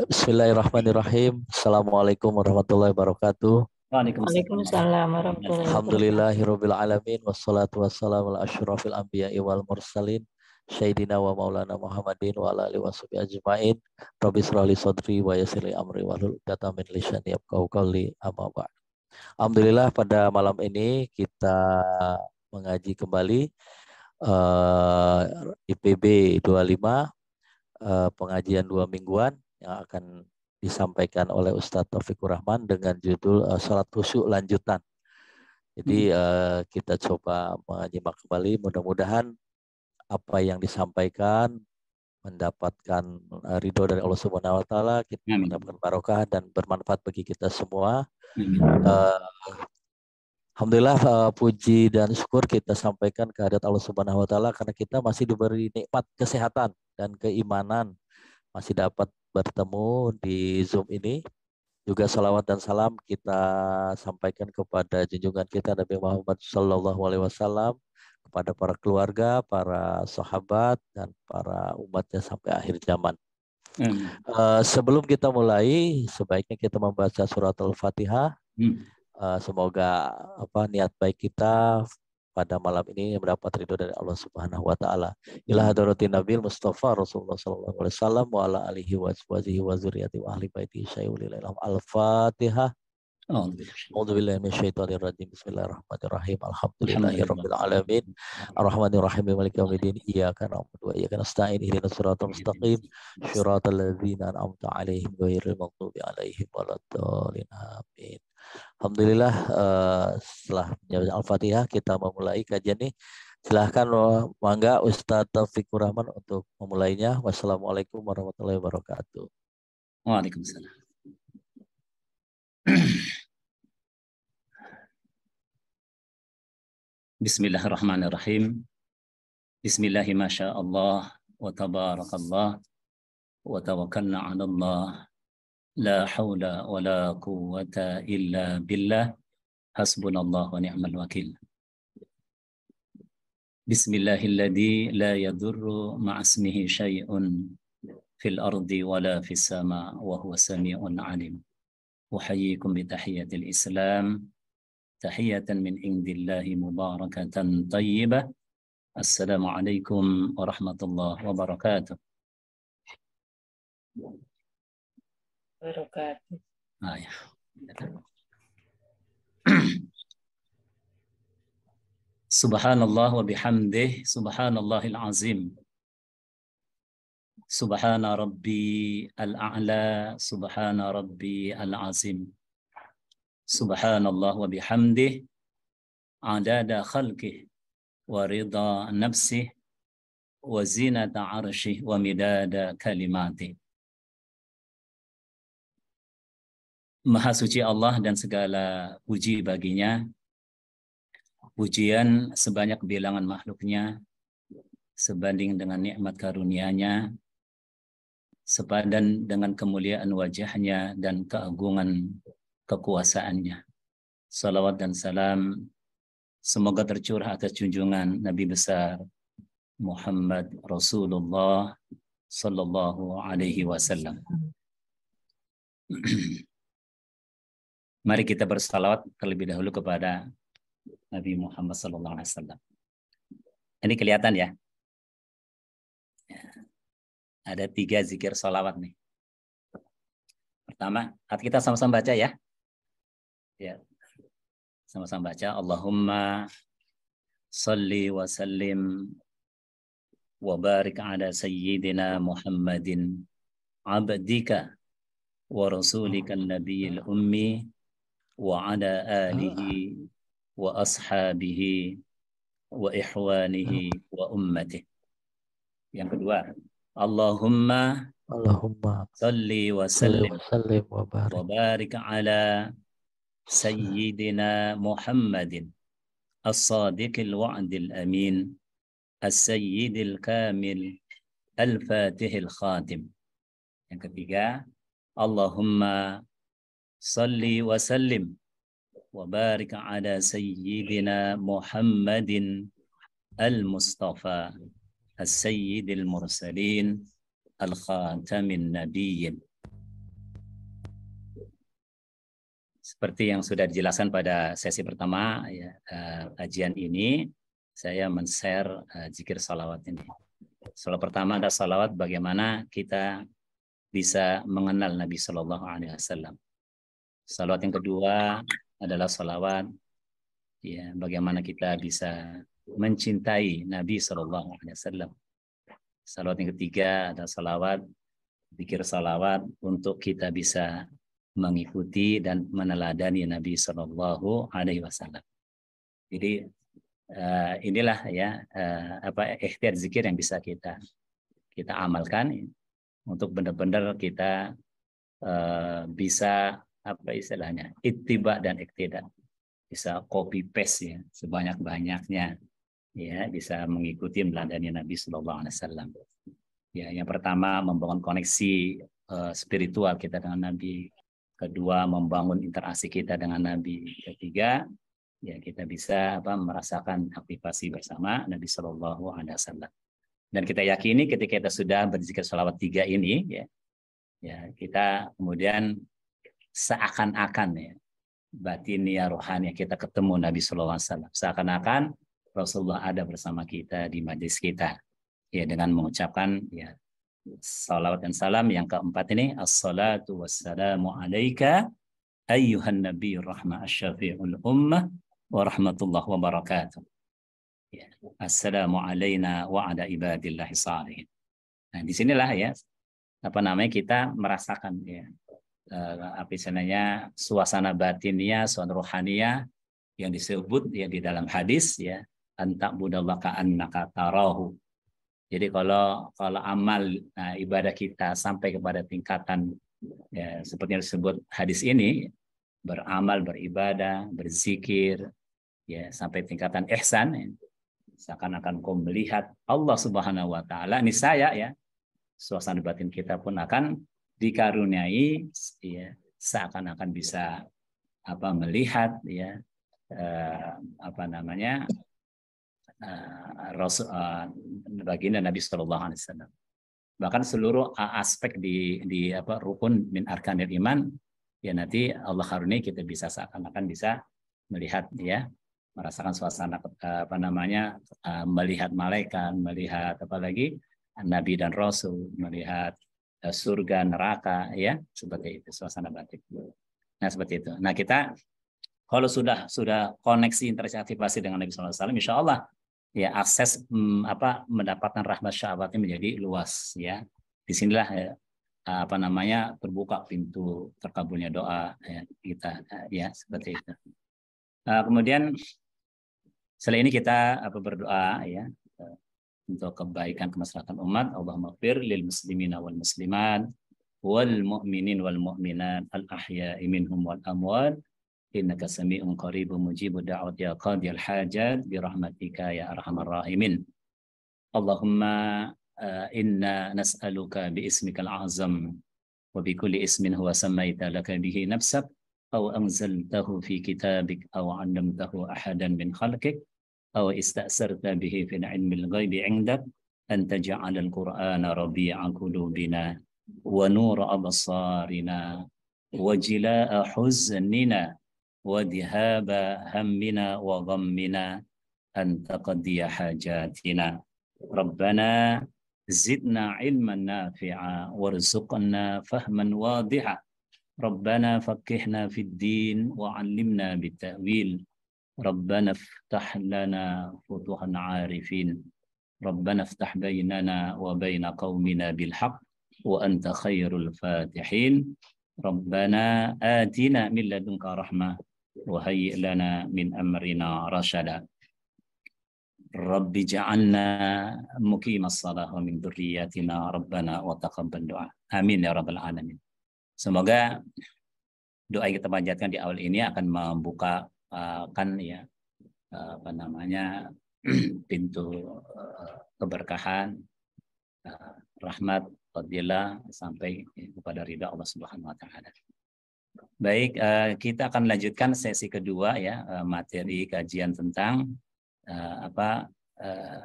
Bismillahirrahmanirrahim. Assalamualaikum warahmatullahi wabarakatuh. Waalaikumsalam. Waalaikumsalam warahmatullahi wabarakatuh. Alhamdulillahirabbil alamin wassalatu wassalamu ala asyrofil anbiya'i wal mursalin Sayyidina wa maulana Muhammadin wa ala alihi washabihi ajmain. Rabbi shrah li sadri wa yassir li amri wahlul 'uqdatam min lisani yafqahu qawli, amma ba'd. Alhamdulillah pada malam ini kita mengaji kembali IPB 25, pengajian 2 mingguan yang akan disampaikan oleh Ustadz Taufikur Rahman dengan judul Salat Khusyuk Lanjutan. Jadi kita coba menyimak kembali, mudah-mudahan apa yang disampaikan mendapatkan ridho dari Allah Subhanahu wa taala, kita mendapatkan barokah dan bermanfaat bagi kita semua. Alhamdulillah, puji dan syukur kita sampaikan kehadirat Allah Subhanahu wa taala karena kita masih diberi nikmat kesehatan dan keimanan, masih dapat bertemu di Zoom ini. Juga salawat dan salam kita sampaikan kepada junjungan kita Nabi Muhammad SAW, kepada para keluarga, para sahabat, dan para umatnya sampai akhir zaman. Sebelum kita mulai, sebaiknya kita membaca surat Al-Fatihah. Semoga niat baik kita pada malam ini mendapat ridho dari Allah Subhanahu wa taala. Ila hadratin Nabil Mustafa Rasulullah sallallahu alaihi wasallam wa ala alihi wa sahbihi wa dzurriyyati wa ahli baiti syai'ul Al-Fatihah. A'udzu billahi minasyaitonir rajim. Bismillahirrahmanirrahim. Alhamdulillahirabbil alamin. Arrahmanir rahim. Maliki yaumiddin. Iyyaka na'budu wa iyyaka nasta'in. Ihdinas siratal mustaqim. Shiratal ladzina an'amta 'alaihim ghairil maghdubi 'alaihim waladdallin. Amin. Alhamdulillah, setelah menjawab Al-Fatihah kita memulai kajian ini. Silahkan mangga Ustadz Taufikur Rahman untuk memulainya. Wassalamualaikum warahmatullahi wabarakatuh. Waalaikumsalam. Bismillahirrahmanirrahim. Bismillahi masyaallah wa tabarakallah wa tawakkalna 'ala Allah. La haula wa la quwwata illa billah. Hasbunallah wa ni'mal wakil. Bismillahilladzi la yadurru ma'asmihi syai'un fil ardi wa la fis sama' wa huwa sami'un 'alim. Uhayyikum bi tahiyatil Islam, tahiyatan min indillahi mubarakatan thayyibah. Assalamualaikum warahmatullahi wabarakatuh. Wabarakatuh. Ya. Subhanallah wa bihamdih, subhanallahil azim. Subhana rabbi al-a'la, subhana rabbi al-azim. Subhanallah wa bihamdih, adada khalqih, wa ridha nafsih, wa zinata arshih, wa midada kalimatih. Maha suci Allah dan segala puji baginya. Pujian sebanyak bilangan makhluknya, sebanding dengan nikmat karunia-Nya, sepadan dengan kemuliaan wajahnya dan keagungan kekuasaannya. Salawat dan salam semoga tercurah atas junjungan Nabi besar Muhammad Rasulullah sallallahu alaihi wasallam. Mari kita bersalawat terlebih dahulu kepada Nabi Muhammad sallallahu alaihi wasallam. Ini kelihatan ya? Ada 3 zikir salawat nih. Pertama, kita sama-sama baca ya. Ya. Sama-sama baca. Allahumma salli wa sallim wa barik ala sayyidina Muhammadin abdika wa rasulika nabiyil ummi wa ala alihi wa ashabihi wa ikhwanihi wa ummatihi. Yang kedua, Allahumma salli wa sallim wa barik ala sayyidina Muhammadin as-sadiqil wa'dil amin as-sayyidil kamil al-fatihil khatim. Yang ketiga, Allahumma salli wa sallim wa barik ala sayyidina Muhammadin al-Mustafa as-sayyidil mursalin al-khatamin nabiyyin. seperti yang sudah dijelaskan pada sesi pertama ya, kajian ini, saya men-share zikir salawat ini. Salawat pertama ada salawat bagaimana kita bisa mengenal Nabi Shallallahu Alaihi Wasallam. Salawat yang kedua adalah salawat ya bagaimana kita bisa mencintai Nabi Shallallahu Alaihi Wasallam. Salawat yang ketiga ada salawat, zikir salawat untuk kita bisa mengikuti dan meneladani Nabi Shallallahu Alaihi Wasallam. Jadi inilah ya ikhtiar zikir yang bisa kita amalkan untuk benar-benar kita bisa apa istilahnya ittiba dan iktida, bisa copy paste ya sebanyak-banyaknya ya, bisa mengikuti meneladani Nabi Sallallahu Alaihi Wasallam. Ya, yang pertama membangun koneksi spiritual kita dengan Nabi, kedua membangun interaksi kita dengan Nabi, ketiga ya kita bisa merasakan aktivasi bersama Nabi Sallallahu Alaihi Wasallam. Dan kita yakini ketika kita sudah berzikir salawat 3 ini ya kita kemudian seakan-akan ya batin ya rohani kita ketemu Nabi Sallallahu Alaihi Wasallam, seakan-akan Rasulullah ada bersama kita di majlis kita ya, dengan mengucapkan ya salawat dan salam. Yang keempat ini assalatu wassalamu alaika ayyuhan nabiyur rahmah asyafi'ul ummah wa rahmatullah wa barakatuh ya. Assalamu alaina wa ala ibadillahi salihin. Nah disinilah ya kita merasakan ya apa istilahnya suasana batinnya, suasana rohaninya yang disebut ya di dalam hadis ya anta budallah ka'annaka tarahu. Jadi kalau amal ibadah kita sampai kepada tingkatan ya seperti yang disebut hadis ini, beramal, beribadah, berzikir ya sampai tingkatan ihsan ya, seakan-akan kau melihat Allah Subhanahu wa taala, niscaya ya suasana batin kita pun akan dikaruniai ya seakan-akan bisa melihat ya baginda Nabi Sallallahu Alaihi Wasallam. Bahkan seluruh aspek di rukun min arkanil iman ya nanti Allah karuniai kita bisa seakan-akan bisa melihat ya, merasakan suasana melihat malaikat, melihat apalagi Nabi dan Rasul, melihat surga, neraka ya, seperti itu suasana batin. Nah seperti itu. Nah kita kalau sudah koneksi interaksi aktivasi dengan Nabi Sallallahu Alaihi Wasallam, insya Allah ya akses mendapatkan rahmat syafaatnya menjadi luas ya. Disinilah ya, terbuka pintu terkabulnya doa ya, kita ya seperti itu. Kemudian setelah ini kita berdoa ya untuk kebaikan kemaslahatan umat. Allahumma ighfir lil muslimina wal muslimat wal mu'minin wal mu'minat al ahya'i minhum wal amwat innaka sami'un qaribun mujibud da'wat ya qadiyal hajat bi rahmatika ya arhamar rahimin. Allahumma inna nas'aluka bi ismikal azam wa bi kulli ismin huwa sammaita laka bihi nafsak aw anzaltahu fi kitabik aw 'allamtahu ahadan min khalqik أو استأثرت به في العلم الغيب عندك أن تجعل القرآن ربيع قلوبنا ونور أبصارنا وجلاء حزننا وذهاب همنا وغمنا أن تقضي حاجاتنا ربنا زدنا علما نافعا وارزقنا فهما واضحا ربنا فقهنا في الدين وعلمنا بالتأويل ربنا افتح لنا فتوح عارفين ربنا افتح بيننا وبين قومنا بالحق وأنت خير الفاتحين ربنا آتنا من لدنك رحمة وهيئ لنا من أمرنا رشدا رب اجعلنا مقيم الصلاة ومن ذرياتنا ربنا وتقبل دعاء آمين يا رب العالمين. Semoga doa yang kita panjatkan di awal ini akan membuka pintu keberkahan, rahmat, fadilah sampai kepada ridha Allah Subhanahu wa taala. Baik, kita akan lanjutkan sesi kedua ya, materi kajian tentang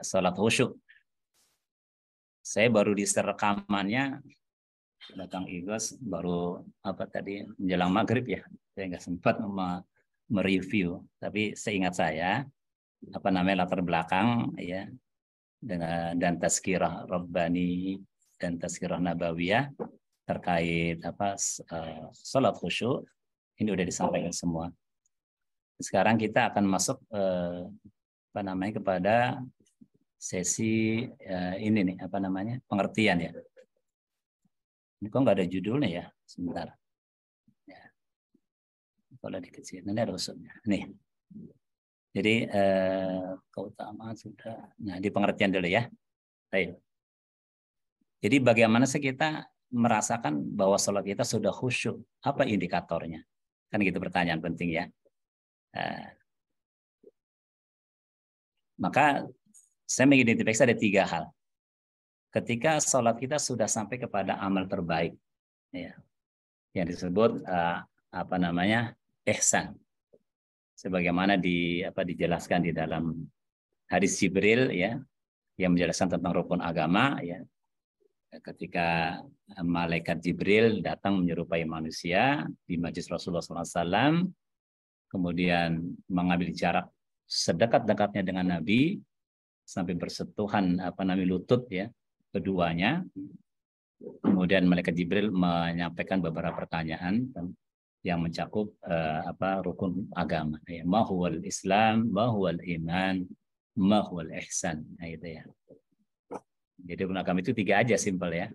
salat khusyuk. Saya baru di rekamannya Kang Igos baru apa tadi menjelang maghrib ya, saya nggak sempat mereview, tapi seingat saya apa namanya latar belakang ya dengan dan tazkirah Rabbani dan tazkirah Nabawiyah terkait apa salat khusyuk ini udah disampaikan semua. Sekarang kita akan masuk apa namanya kepada sesi ini nih apa namanya pengertian ya. Ini kok nggak ada judulnya ya, sebentar. Ya. Kalau dikecil nanti ada usulnya. Nih. Jadi keutamaan sudah. Nah di pengertian dulu ya. Baik. Jadi bagaimana sih kita merasakan bahwa sholat kita sudah khusyuk? Apa indikatornya? Kan gitu pertanyaan penting ya. Maka saya mengidentifikasi ada 3 hal. Ketika sholat kita sudah sampai kepada amal terbaik, ya, yang disebut apa namanya ihsan, sebagaimana dijelaskan di dalam hadis Jibril ya, yang menjelaskan tentang rukun agama ya. Ketika malaikat Jibril datang menyerupai manusia di majlis Rasulullah SAW, kemudian mengambil jarak sedekat-dekatnya dengan Nabi sampai bersentuhan apa namanya lutut ya keduanya. Kemudian malaikat Jibril menyampaikan beberapa pertanyaan yang mencakup rukun agama ya. Ma huwal Islam, ma huwal iman, ma huwal ihsan. Nah, itu ya. Jadi rukun agama itu 3 aja, simpel ya.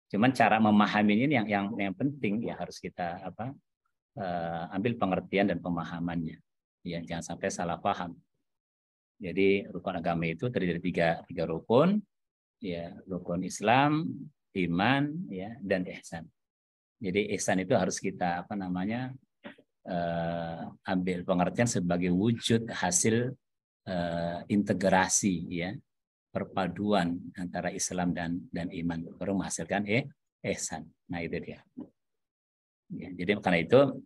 Cuman cara memahaminya ini yang penting ya, harus kita ambil pengertian dan pemahamannya. Ya, jangan sampai salah paham. Jadi rukun agama itu terdiri dari tiga rukun, ya, rukun Islam, iman, ya, dan ihsan. Jadi ihsan itu harus kita ambil pengertian sebagai wujud hasil integrasi, ya, perpaduan antara Islam dan iman baru menghasilkan ihsan. Nah itu dia. Ya, jadi karena itu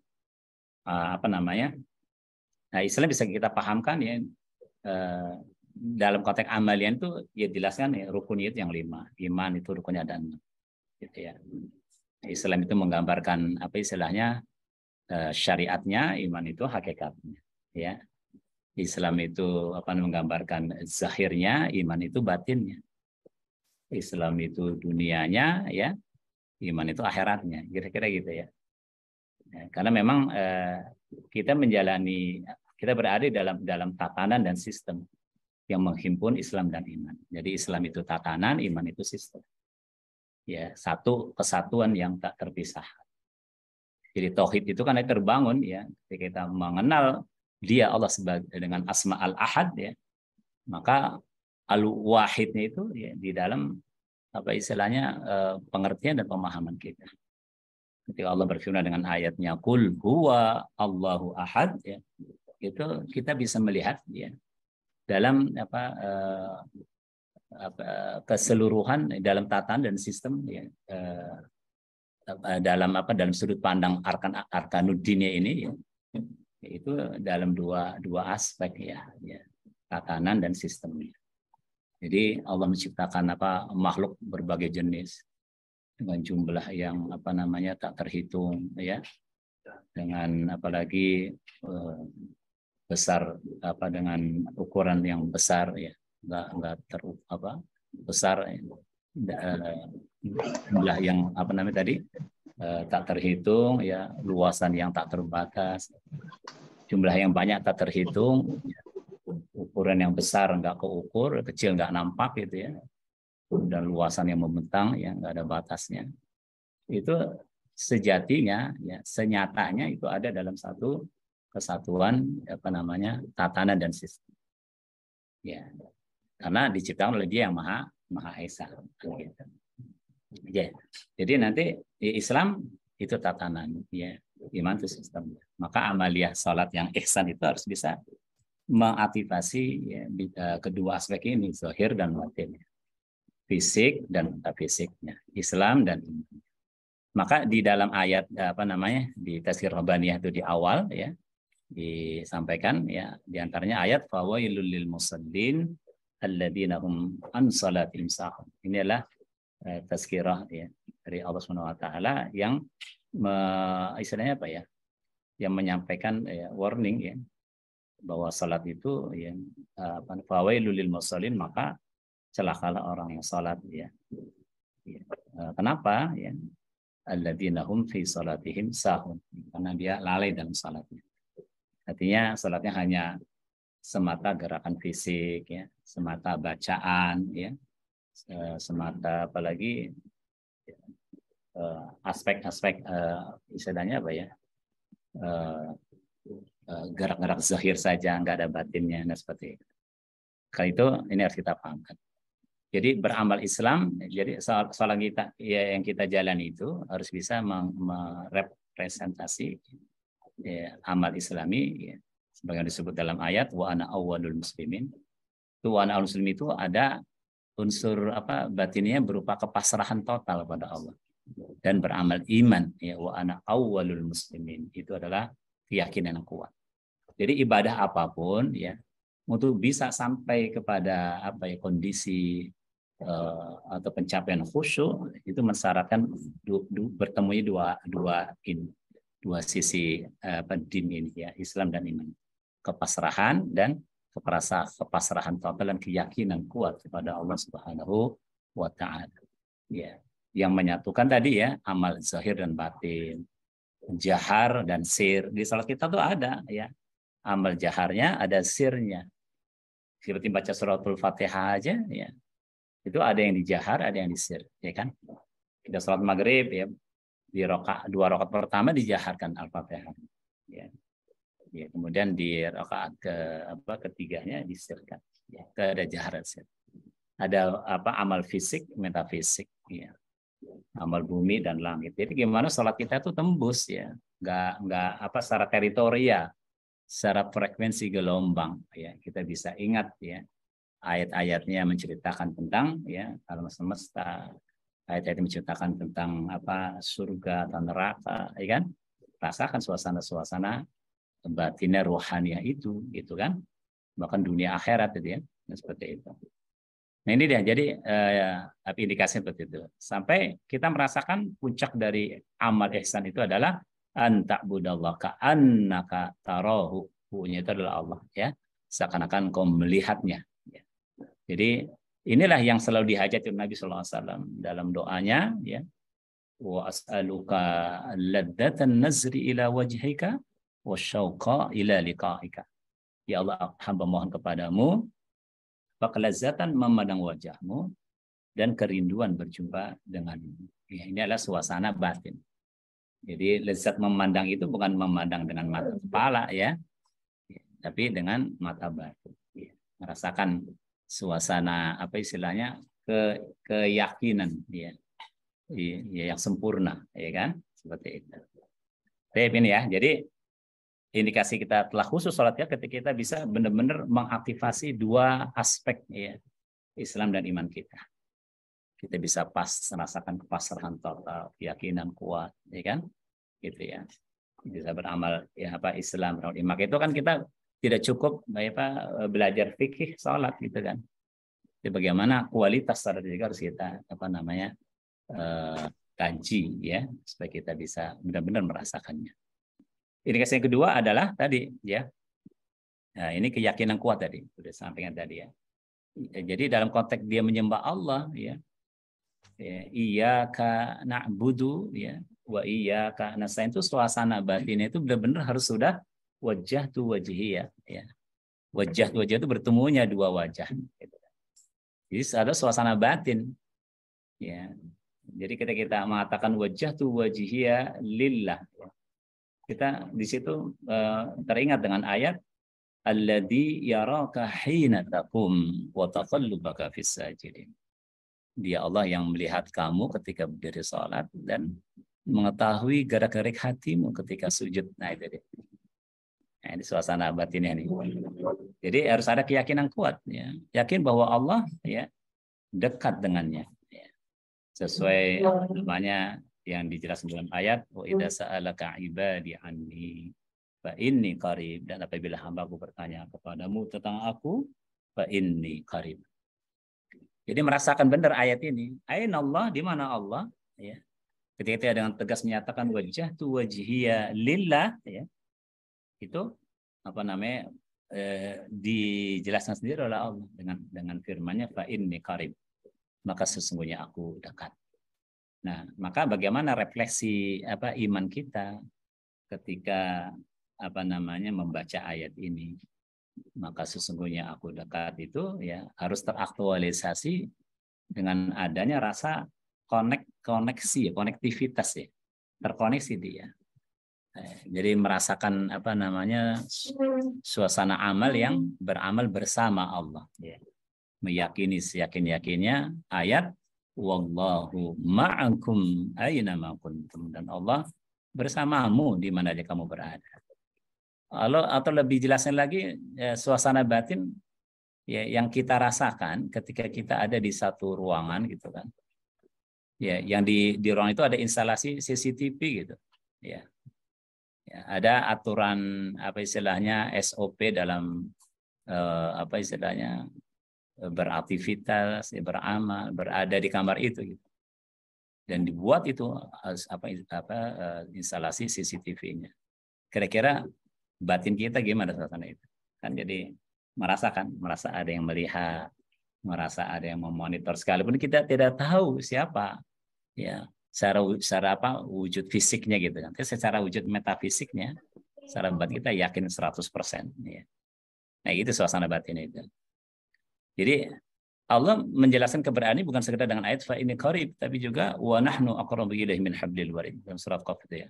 nah Islam bisa kita pahamkan ya. Dalam konteks amalian itu ya jelaskan ya rukunnya itu yang 5, iman itu rukunnya ada 6, gitu ya. Islam itu menggambarkan apa istilahnya syariatnya, iman itu hakikatnya, ya. Islam itu menggambarkan zahirnya, iman itu batinnya. Islam itu dunianya, ya, iman itu akhiratnya, kira-kira gitu ya. Karena memang kita berada dalam tatanan dan sistem yang menghimpun Islam dan iman. Jadi Islam itu tatanan, iman itu sistem. Ya, satu kesatuan yang tak terpisahkan. Jadi tauhid itu kan terbangun ya ketika kita mengenal Dia Allah sebagai dengan asma al-ahad ya. Maka al-wahidnya itu ya di dalam apa istilahnya pengertian dan pemahaman kita. Ketika Allah berfirman dengan ayatnya qul huwa Allahu ahad ya. Itu kita bisa melihat ya dalam keseluruhan dalam tatanan dan sistem ya, dalam sudut pandang arkanuddinnya ini ya, itu dalam dua aspek ya, tatanan dan sistemnya. Jadi Allah menciptakan makhluk berbagai jenis dengan jumlah yang tak terhitung ya, dengan apalagi besar dengan ukuran yang besar ya, nggak besar ya. Jumlah yang tak terhitung ya, luasan yang tak terbatas, jumlah yang banyak tak terhitung ya. Ukuran yang besar nggak keukur, kecil nggak nampak gitu ya, dan luasan yang membentang ya nggak ada batasnya. Itu sejatinya ya, senyatanya itu ada dalam satu kesatuan tatanan dan sistem ya, karena diciptakan oleh Dia yang maha esa gitu. Ya. Jadi nanti Islam itu tatanan ya, iman itu sistem. Maka amaliyah salat yang ihsan itu harus bisa mengaktifasi ya, kedua aspek ini, zahir dan batin, fisik dan metafisiknya, Islam dan iman. Maka di dalam ayat di tafsir Rabbaniyah itu di awal ya disampaikan ya, diantaranya ayat fawailul lil musallin alladzina hum an salatihim sahun. Ini adalah tazkirah ya dari Allah Subhanahu wa taala yang istilahnya apa ya? Yang menyampaikan warning ya bahwa salat itu ya fawailul lil musallin, maka celakalah orang yang salat ya. Kenapa ya? Alladzina hum fi salatihim sahun, karena dia lalai dalam salatnya. Artinya salatnya hanya semata gerakan fisik ya, semata bacaan ya, semata apalagi aspek-aspek istilahnya apa ya, gerak-gerak zahir saja, nggak ada batinnya, nah seperti itu. Kali itu ini harus kita pahamkan. Jadi beramal Islam, jadi salat kita ya, yang kita jalani itu harus bisa merepresentasi ya, amal Islami ya, sebagai disebut dalam ayat wa ana awwalul muslimin. Itu wa ana awwalul muslimin itu ada unsur apa batinnya berupa kepasrahan total pada Allah dan beramal iman ya, wa ana awwalul muslimin itu adalah keyakinan yang kuat. Jadi ibadah apapun ya, untuk bisa sampai kepada apa ya kondisi atau pencapaian khusyuk itu mensyaratkan bertemunya dua sisi din ini ya, Islam dan iman, kepasrahan dan kepasrahan total dan keyakinan kuat kepada Allah Subhanahu wa taala ya, yang menyatukan tadi ya amal zahir dan batin, jahar dan sir. Di salat kita tuh ada ya, amal jaharnya, ada sirnya. Seperti baca suratul Fatihah aja ya, itu ada yang dijahar, ada yang disir, ya kan? Kita sholat maghrib ya, di dua rakaat pertama dijaharkan Al-Fatihah, ya. Ya, kemudian di rakaat ketiganya disirkan, ya. Ada jahar, sir. Ada apa amal fisik, metafisik, ya. Amal bumi dan langit. Jadi gimana sholat kita itu tembus ya, nggak apa secara teritorial, secara frekuensi gelombang, ya. Kita bisa ingat ya. Ayat-ayatnya menceritakan tentang ya alam semesta, ayat-ayat menceritakan tentang apa surga atau neraka, ya kan? Rasakan suasana-suasana batinnya rohaniah itu, gitu kan? Bahkan dunia akhirat itu ya, seperti itu. Nah ini dia, jadi indikasi seperti itu. Sampai kita merasakan puncak dari amal ihsan itu adalah anta'budallaha ka'annaka tarahu, punya itu adalah Allah ya, seakan-akan kau melihatnya. Jadi inilah yang selalu dihajati Nabi SAW dalam doanya ya. Wa as'aluka ladzatan nazri ila wajhika wa syauqa ila liqa'ika. Ya Allah, hamba mohon kepadamu kelezatan memandang wajahmu dan kerinduan berjumpa denganmu. Ya, ini adalah suasana batin. Jadi lezat memandang itu bukan memandang dengan mata kepala ya, tapi dengan mata batin. Ya, merasakan suasana apa istilahnya keyakinan ya, yang sempurna ya kan, seperti itu. Baik ini ya, jadi indikasi kita telah khusus sholatnya ketika kita bisa benar-benar mengaktifasi dua aspek ya, Islam dan iman kita. Kita bisa merasakan kepasrahan total, keyakinan kuat ya kan, gitu ya. Bisa beramal ya apa Islam dan iman itu kan kita tidak cukup belajar fikih sholat gitu kan. Jadi bagaimana kualitas sholat juga harus kita kaji ya supaya kita bisa benar-benar merasakannya. Indikasi yang kedua adalah tadi ya. Nah, ini keyakinan kuat tadi sudah sampaikan tadi ya. Jadi dalam konteks dia menyembah Allah ya. Iyyaka na'budu ya wa iyyaka nasta'in, itu suasana batinnya itu benar-benar harus sudah wajah tu wajhiyah ya. Wajah itu bertemunya dua wajah. Jadi ada suasana batin. Ya. Jadi ketika kita mengatakan wajah tu wajhiyah lillah, ya. Kita di situ teringat dengan ayat alladzi yaraka hina taqum wa taqallubaka fis sajidin. Dia Allah yang melihat kamu ketika berdiri salat dan mengetahui gerak-gerik hatimu ketika sujud. Nah itu dia. Nah, ini suasana batinnya nih. Jadi harus ada keyakinan kuat ya. Yakin bahwa Allah ya dekat dengannya ya. Sesuai namanya yang dijelaskan dalam ayat wa idza sa'alaka ibadi anni fa inni qarib, dan apabila hamba-Ku bertanya kepadamu tentang aku fa inni qarib. Jadi merasakan benar ayat ini. Aina Allah, di mana Allah ya. Ketika kita dengan tegas menyatakan wajjahtu wajhiya lillah, ya, itu apa namanya, dijelaskan sendiri oleh Allah dengan firman-Nya fa inni qarib, maka sesungguhnya aku dekat. Nah, maka bagaimana refleksi iman kita ketika membaca ayat ini, maka sesungguhnya aku dekat, itu ya harus teraktualisasi dengan adanya rasa koneksi, konektivitas ya, terkoneksi dia. Jadi merasakan suasana amal yang beramal bersama Allah. Ya. Meyakini seyakin-yakinnya ayat wallahu ma'akum aina ma kuntum, dan Allah bersamamu di mana aja kamu berada. Atau lebih jelasnya lagi, suasana batin ya yang kita rasakan ketika kita ada di satu ruangan gitu kan. Ya, yang di ruangan itu ada instalasi CCTV gitu. Ya. Ya, ada aturan SOP dalam beraktivitas, beramal, berada di kamar itu gitu. Dan dibuat itu instalasi CCTV-nya. Kira-kira batin kita gimana suasana itu? Kan jadi merasa ada yang melihat, merasa ada yang memonitor, sekalipun kita tidak tahu siapa, ya, secara wujud fisiknya gitu kan. Secara wujud metafisiknya, secara batin kita yakin 100%. Ya. Nah, itu suasana batin itu. Jadi Allah menjelaskan keberadaan ini bukan sekedar dengan ayat fa ini qarib, tapi juga wa nahnu aqrabu ilaihi min hablil warid dalam surat Qaf itu ya.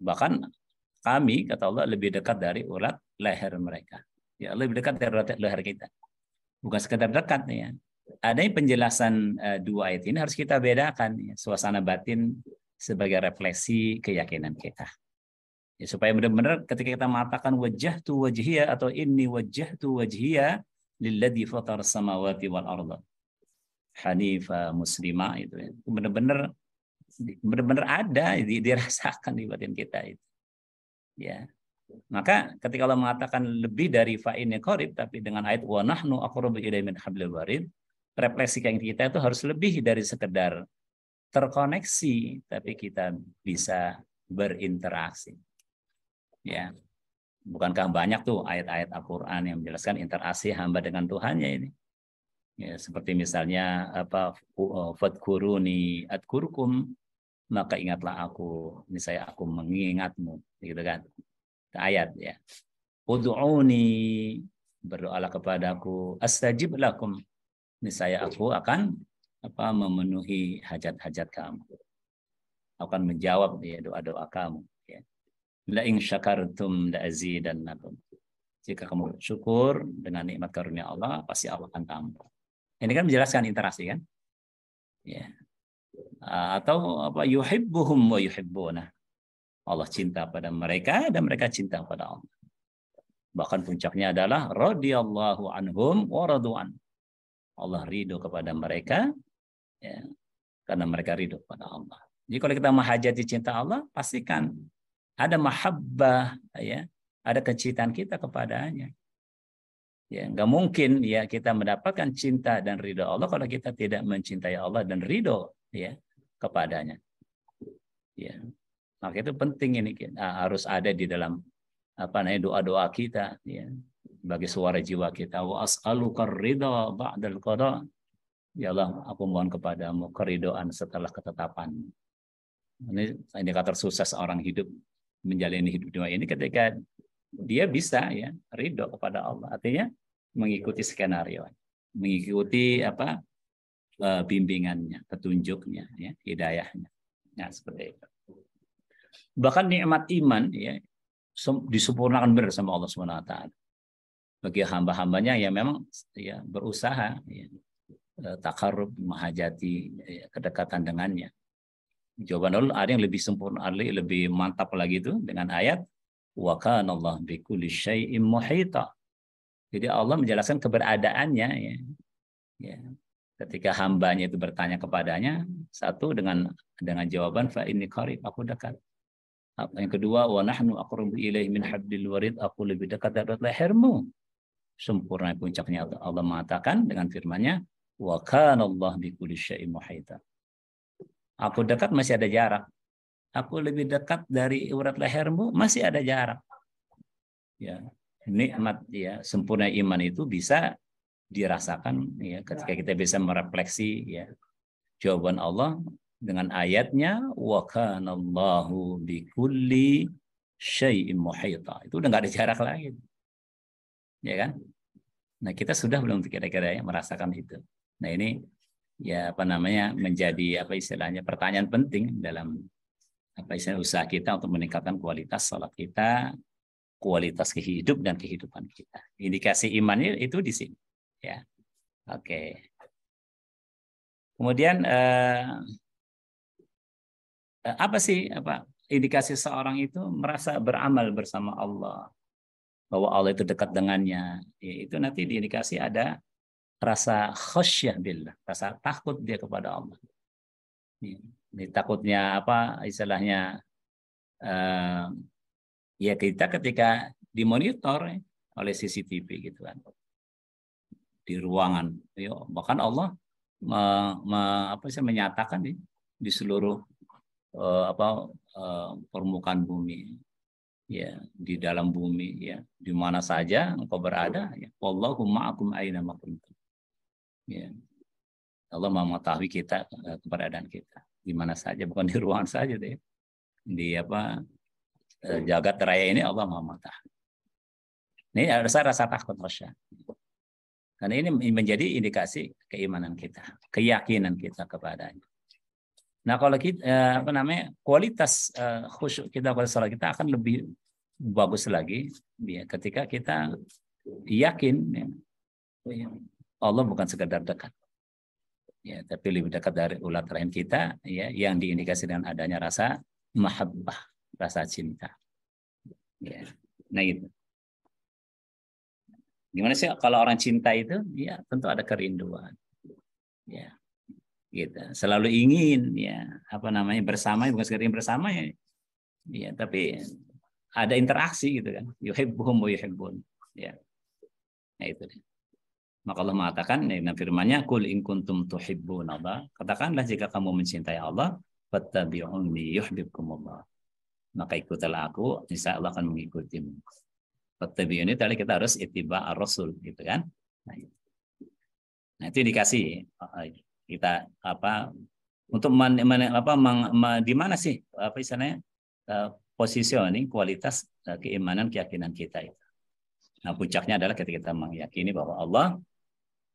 Bahkan kami, kata Allah, lebih dekat dari urat leher mereka. Ya, lebih dekat dari urat leher kita. Bukan sekedar dekat ya. Ada penjelasan dua ayat ini harus kita bedakan ya, suasana batin sebagai refleksi keyakinan kita. Ya, supaya benar-benar ketika kita mengatakan wajjahtu wajhiya atau inni wajjahtu wajhiya lilladzi fatara samawati wal arda hanifa muslima, itu ya. Benar-benar ada dirasakan di batin kita itu. Ya. Maka ketika Allah mengatakan lebih dari fa inni qarib, tapi dengan ayat wa nahnu aqrabu ilaihi min hablil warid, refleksi kita itu harus lebih dari sekedar terkoneksi, tapi kita bisa berinteraksi. Ya. Bukankah banyak tuh ayat-ayat Al-Qur'an yang menjelaskan interaksi hamba dengan Tuhannya ini? Ya, seperti misalnya fadkuruni adkurkum, maka ingatlah aku, niscaya aku mengingatmu, gitu kan. Ayat ya. Ud'uni, berdoalah kepadaku, astajib lakum, niscaya aku akan memenuhi hajat-hajat kamu. Akan menjawab ya doa-doa kamu ya. La in syakartum la azidannakum. Jika kamu bersyukur dengan nikmat karunia Allah, pasti Allah akan tambah. Ini kan menjelaskan interaksi kan? Ya. Atau yuhibbuhum wa yuhibbuna. Allah cinta pada mereka dan mereka cinta pada Allah. Bahkan puncaknya adalah radhiyallahu anhum wa radu'an. Allah ridho kepada mereka ya, karena mereka ridho kepada Allah. Jadi kalau kita menghajati cinta Allah, pastikan ada mahabbah ya, ada kecintaan kita kepadanya. Ya, nggak mungkin ya kita mendapatkan cinta dan ridho Allah kalau kita tidak mencintai Allah dan ridho ya kepadanya. Ya. Maka itu penting ini harus ada di dalam doa-doa kita ya, bagi suara jiwa kita. Wa as'aluka ridha ba'dal qada. Ya Allah, aku mohon kepadamu keridhaan setelah ketetapan. Ini indikator sukses orang hidup menjalani hidup dunia ini ketika dia bisa ya ridho kepada Allah. Artinya mengikuti skenario, mengikuti bimbingannya, petunjuknya, ya, hidayahnya. Nah, seperti itu. Bahkan nikmat iman ya disempurnakan benar sama Allah SWT bagi hamba-hambanya yang memang ya berusaha ya, takarrub, menghajati ya, kedekatan dengannya. Jawaban Allah ada yang lebih sempurna, lebih mantap lagi itu dengan ayat wa kana Allah bikulli syai'in muhita. Jadi Allah menjelaskan keberadaannya ya. Ya. Ketika hambanya itu bertanya kepadanya, satu dengan jawaban fa inni qarib, aku dekat. Yang kedua, wa nahnu aqrabu ilaihi min hablil warid, aku lebih dekat dari lehermu. Sempurna puncaknya Allah mengatakan dengan firman-Nya wa kana Allah bikulli syai'in muhita. Aku dekat masih ada jarak. Aku lebih dekat dari urat lehermu masih ada jarak. Ya, nikmat ya sempurna iman itu bisa dirasakan ya ketika kita bisa merefleksi ya jawaban Allah dengan ayatnya wa kanallahu bikulli syai'in muhita. Itu udah nggak ada jarak lagi. Ya kan? Nah, kita sudah belum kira-kira ya merasakan itu. Nah, ini ya apa namanya menjadi apa istilahnya pertanyaan penting dalam apa istilah usaha kita untuk meningkatkan kualitas salat kita, kualitas hidup dan kehidupan kita. Indikasi imannya itu di sini. Ya. Oke. Kemudian apa sih apa indikasi seorang itu merasa beramal bersama Allah, bahwa Allah itu dekat dengannya? Ya, itu nanti diindikasi ada rasa khasyah billah, rasa takut dia kepada Allah. Ini takutnya apa istilahnya ya kita ketika dimonitor oleh CCTV gitu kan di ruangan, ya, bahkan Allah apa sih menyatakan di seluruh permukaan bumi ya di dalam bumi ya di mana saja engkau berada ya wallahu ma'akum aina ma kuntum ya Allah mengetahui kita keberadaan kita di mana saja bukan di ruangan saja deh di apa jagat raya ini Allah Maha mengetahui. Ini ada rasa takut khasyah karena ini menjadi indikasi keimanan kita keyakinan kita kepadanya. Nah, kalau kita apa namanya kualitas khusyuk kita pada salat kita akan lebih bagus lagi ya, ketika kita yakin ya, Allah bukan sekedar dekat, ya, tapi lebih dekat dari ulat rahim kita ya, yang diindikasi dengan adanya rasa mahabbah, rasa cinta. Ya. Nah itu. Gimana sih kalau orang cinta itu? Ya tentu ada kerinduan. Ya. Gitu. Selalu ingin ya apa namanya bersama bukan sekedar bersama ya, ya tapi ada interaksi gitu kan yuhibbuhum wa yuhibbun ya. Nah itu deh. Maka Allah mengatakan dalam firman-Nya qul in kuntum tuhibbunallah, katakanlah jika kamu mencintai Allah fattabi'uni yuhibbukumullah, maka ikutilah aku insya Allah akan mengikutimu. Fattabi'uni tadi kita harus ittiba ar-rasul gitu kan. Nah itu indikasi kita apa untuk di mana sih apa istilahnya positioning kualitas keimanan keyakinan kita itu. Nah puncaknya adalah ketika kita meyakini bahwa Allah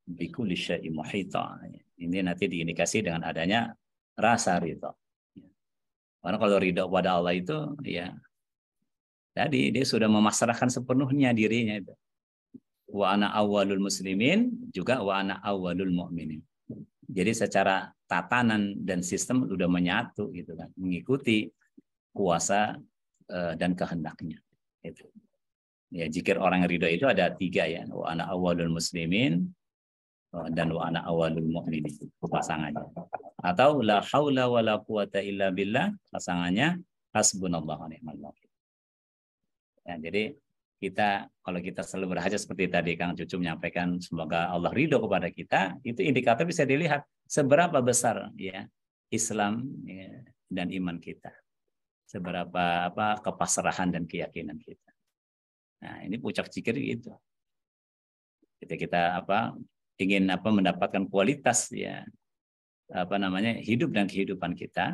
bikulli syai'in muhita. Ini nanti diindikasi dengan adanya rasa ridha. Karena kalau ridha pada Allah itu ya tadi dia sudah memasrahkan sepenuhnya dirinya itu. Wa ana awwalul muslimin juga wa ana awwalul mu'minin. Jadi secara tatanan dan sistem sudah menyatu gitu kan, mengikuti kuasa dan kehendaknya. Itu. Ya, zikir orang ridho itu ada 3 ya, wa ana awwalul muslimin dan wa ana awwalul mu'minin pasangannya. Atau la haula wala quwata illa billah pasangannya hasbunallahu wa ni'mal wakil. Ya, jadi kita kalau kita selalu berhajat seperti tadi Kang Cucu menyampaikan semoga Allah ridho kepada kita, itu indikator bisa dilihat seberapa besar ya Islam ya, dan iman kita, seberapa apa kepasrahan dan keyakinan kita. Nah ini puncak zikir itu. Kita apa ingin apa mendapatkan kualitas ya apa namanya hidup dan kehidupan kita,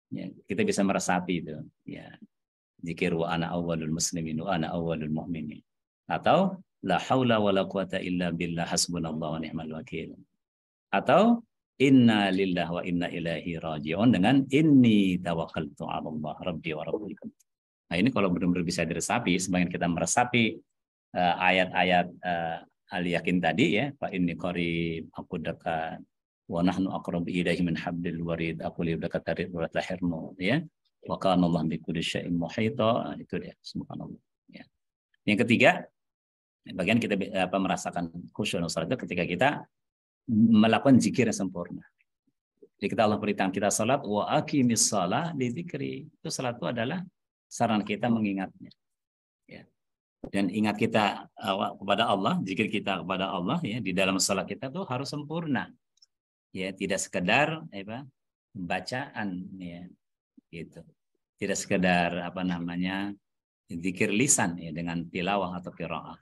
ya, kita bisa meresapi itu ya. Zikir wa ana awwalul muslimin wa ana awwalul mu'minin. Atau la haula wala quwata illa billah hasbunallahu wa ni'mal wakil. Atau inna lillahi wa inna ilaihi raji'un dengan inni tawakkaltu 'ala Allah rabbi wa rabbikum. Nah, ini kalau benar-benar bisa diresapi, semakin kita meresapi ayat-ayat al-yakin tadi ya, fa inni qarib aku dekat wa nahnu aqrabu ilaihi min hablil warid, aku lebih dekat dari urat lehermu ya. Wa kana Allah bi kulli syai'in muhita, itu dia subhanallah ya. Yang ketiga bagian kita apa merasakan khusyuk dan salat ketika kita melakukan zikir yang sempurna. Jadi kita Allah perintahkan kita salat wa aqimis shalah li dzikri. Itu salat itu adalah sarana kita mengingatnya. Ya. Dan ingat kita kepada Allah, zikir kita kepada Allah ya di dalam salat kita tuh harus sempurna. Ya, tidak sekedar apa bacaan ya gitu. Tidak sekedar zikir lisan ya dengan tilawah atau qiraah.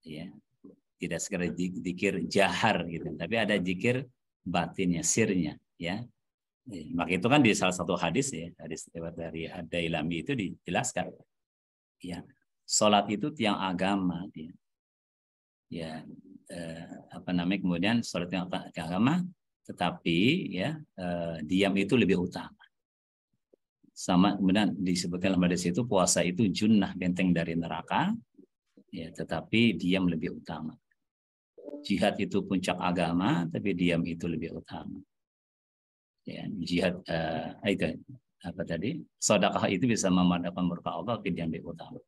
Ya. Tidak sekedar zikir jahar gitu, tapi ada zikir batinnya, sirnya ya. Maka itu kan di salah satu hadis ya, hadis dari Ad-Dailami itu dijelaskan ya. Salat itu tiang agama ya. Ya kemudian salat tiang agama, tetapi ya diam itu lebih utama. Sama kemudian disebutkan dalam hadis itu puasa itu junnah, benteng dari neraka ya, tetapi diam lebih utama. Jihad itu puncak agama, tapi diam itu lebih utama. Ya, jihad itu apa tadi? Sedekah itu bisa memadamkan murka Allah, tapi diam lebih utama.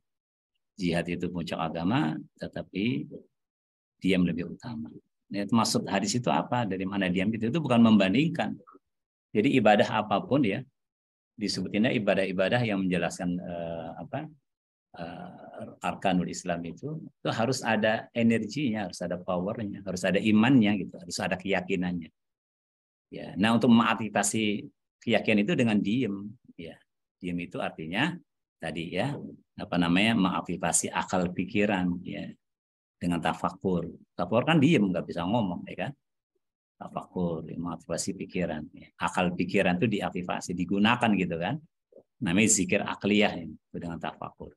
Jihad itu puncak agama, tetapi diam lebih utama. Nah, maksud hadis itu apa? Dari mana diam itu bukan membandingkan. Jadi ibadah apapun ya, disebutinnya ibadah-ibadah yang menjelaskan arkanul Islam itu harus ada energinya, harus ada powernya, harus ada imannya gitu, harus ada keyakinannya. Ya, nah untuk mengaktifasi keyakinan itu dengan diem, ya, diem itu artinya tadi ya mengaktifasi akal pikiran ya dengan tafakur. Tafakur kan diem, nggak bisa ngomong, ya kan? Tafakur, mengaktifasi pikiran, ya. Akal pikiran itu diaktifasi, digunakan gitu kan? Namanya zikir akliyah ya, itu dengan tafakur.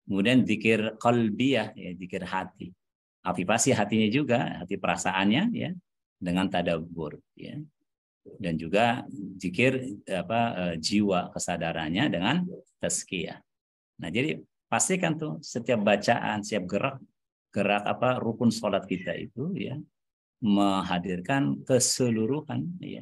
Kemudian zikir qalbiyah, ya, zikir hati. Aktifasi hatinya juga, hati perasaannya ya, dengan tadabbur ya. Dan juga zikir jiwa kesadarannya dengan tazkiyah. Nah, jadi pastikan tuh setiap bacaan, setiap gerak rukun sholat kita itu ya menghadirkan keseluruhan ya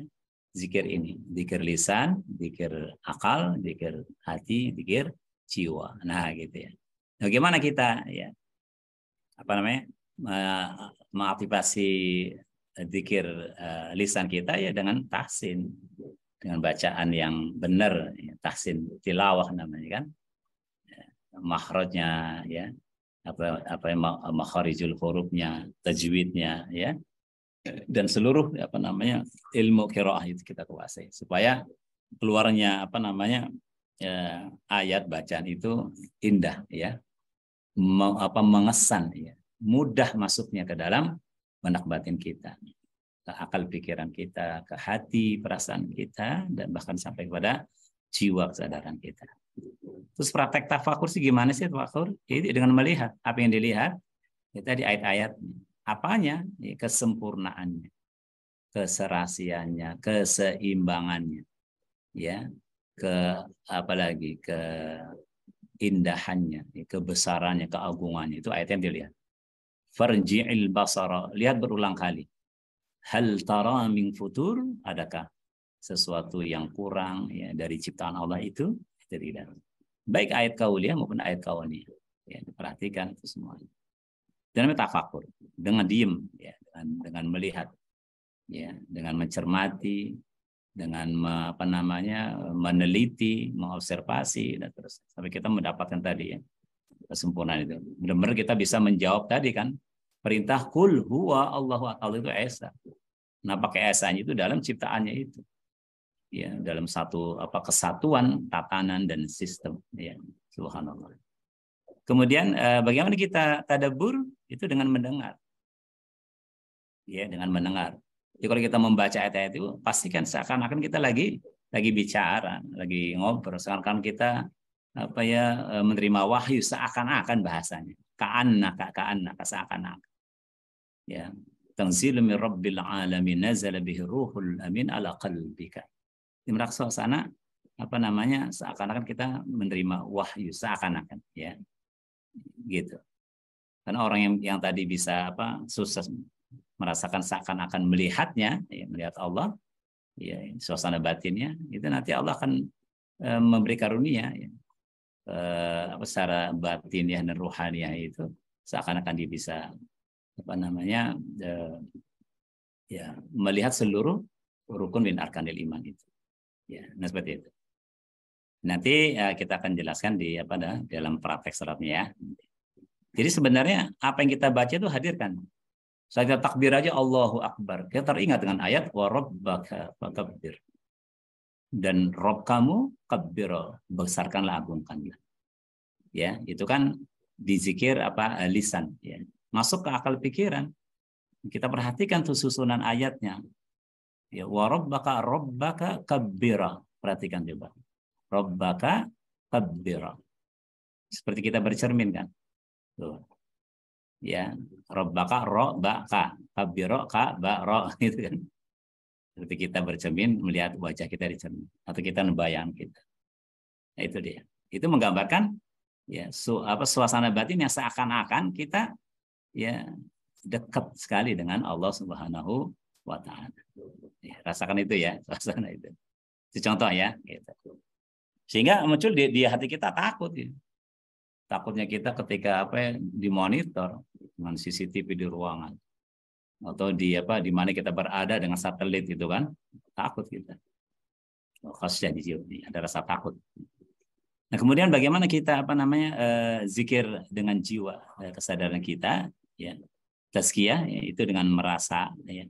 zikir ini, zikir lisan, zikir akal, zikir hati, zikir jiwa. Nah, gitu ya. Bagaimana kita ya mengaktifasi zikir lisan kita ya dengan tahsin, dengan bacaan yang benar, ya, tahsin tilawah namanya kan, makhrajnya ya, makharijul hurufnya, tajwidnya ya, dan seluruh ilmu qiraah itu kita kuasai supaya keluarnya ayat bacaan itu indah ya, mengesan ya, mudah masuknya ke dalam benak batin kita, ke akal pikiran kita, ke hati perasaan kita, dan bahkan sampai kepada jiwa kesadaran kita. Terus praktek tafakur sih gimana sih tafakur? Itu dengan melihat apa yang dilihat kita di ayat-ayat, apanya? Ya, kesempurnaannya, keserasiannya, keseimbangannya, ya, apalagi keindahannya, kebesarannya, keagungannya, itu ayat yang dilihat. Farji'il basara, lihat berulang kali. Hal tara min futur, adakah sesuatu yang kurang ya dari ciptaan Allah itu? Tidak. Baik ayat kauliyah maupun ayat kauniyah. Ya, perhatikan itu semua. Dan tafakur, dengan diem ya, dengan melihat ya, dengan mencermati, dengan meneliti, mengobservasi dan terus sampai kita mendapatkan tadi ya kesempurnaan itu. Benar-benar kita bisa menjawab tadi kan perintah kul huwa Allahu akbar itu esa. Nah, pakai esanya itu dalam ciptaannya itu. Ya, dalam satu kesatuan tatanan dan sistem ya. Subhanallah. Kemudian bagaimana kita tadabbur itu dengan mendengar. Ya, dengan mendengar. Jadi kalau kita membaca ayat-ayat itu pastikan seakan-akan kita lagi bicara, lagi ngobrol, seakan-akan kita menerima wahyu, seakan-akan bahasanya. Ka'annaka seakan-akan. Ya. Tanzilu min rabbil alamin nazala bihi ruhul amin ala qalbika. Di suasana seakan-akan kita menerima wahyu, seakan-akan ya. Gitu. Karena orang yang tadi bisa susah merasakan seakan-akan melihatnya, ya, melihat Allah, ya, suasana batinnya, itu nanti Allah akan memberi karunia ya. Secara batiniah dan ruhaniah itu seakan-akan dia bisa ya melihat seluruh rukun min arkanil iman itu ya. Nah, seperti itu nanti kita akan jelaskan di dalam praktek salatnya ya. Jadi sebenarnya apa yang kita baca itu hadirkan. Saya takbir aja Allahu akbar, kita teringat dengan ayat wa rabbaka fakabbir. dan Rob kamu kabbiro, besarkanlah, agungkanlah. Ya, itu kan dizikir lisan, ya. Masuk ke akal pikiran. Kita perhatikan tuh susunan ayatnya. Ya, wa rabbaka kabbira. Perhatikan coba. Rabbaka kabbira. Seperti kita bercermin kan. Tuh. Ya, rabbaka kabbira kabara gitu kan. Seperti kita bercermin melihat wajah kita di cermin atau kita membayang kita. Nah, itu dia. Itu menggambarkan ya suasana batin yang seakan-akan kita ya dekat sekali dengan Allah Subhanahu wa taala. Ya, rasakan itu ya, suasana itu. Itu contoh ya, gitu. Sehingga muncul di hati kita takut ya. Takutnya kita ketika dimonitor dengan CCTV di ruangan atau di mana kita berada dengan satelit itu kan, takut kita. Khususnya di sini ada rasa takut. Nah, kemudian bagaimana kita zikir dengan jiwa, kesadaran kita ya. Tazkiyah ya, itu dengan merasa ya,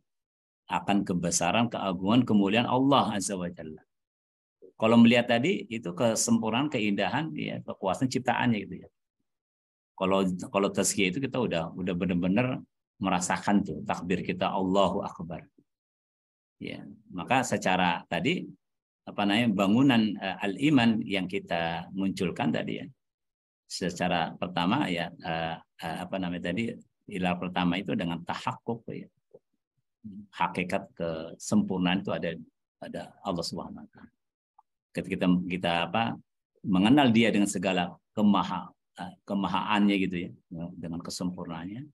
akan kebesaran, keagungan, kemuliaan Allah Azza wa Jalla. Kalau melihat tadi itu kesempurnaan, keindahan ya, kekuasaan ciptaannya gitu ya. Kalau tazkiyah itu kita udah benar-benar merasakan tuh takbir kita Allahu Akbar. Ya, maka secara tadi bangunan al-iman yang kita munculkan tadi ya. Secara pertama ya pilar pertama itu dengan tahakkuk ya. Hakikat kesempurnaan itu ada Allah Subhanahu wa taala. Ketika kita mengenal Dia dengan segala kemahaannya gitu ya, dengan kesempurnaannya.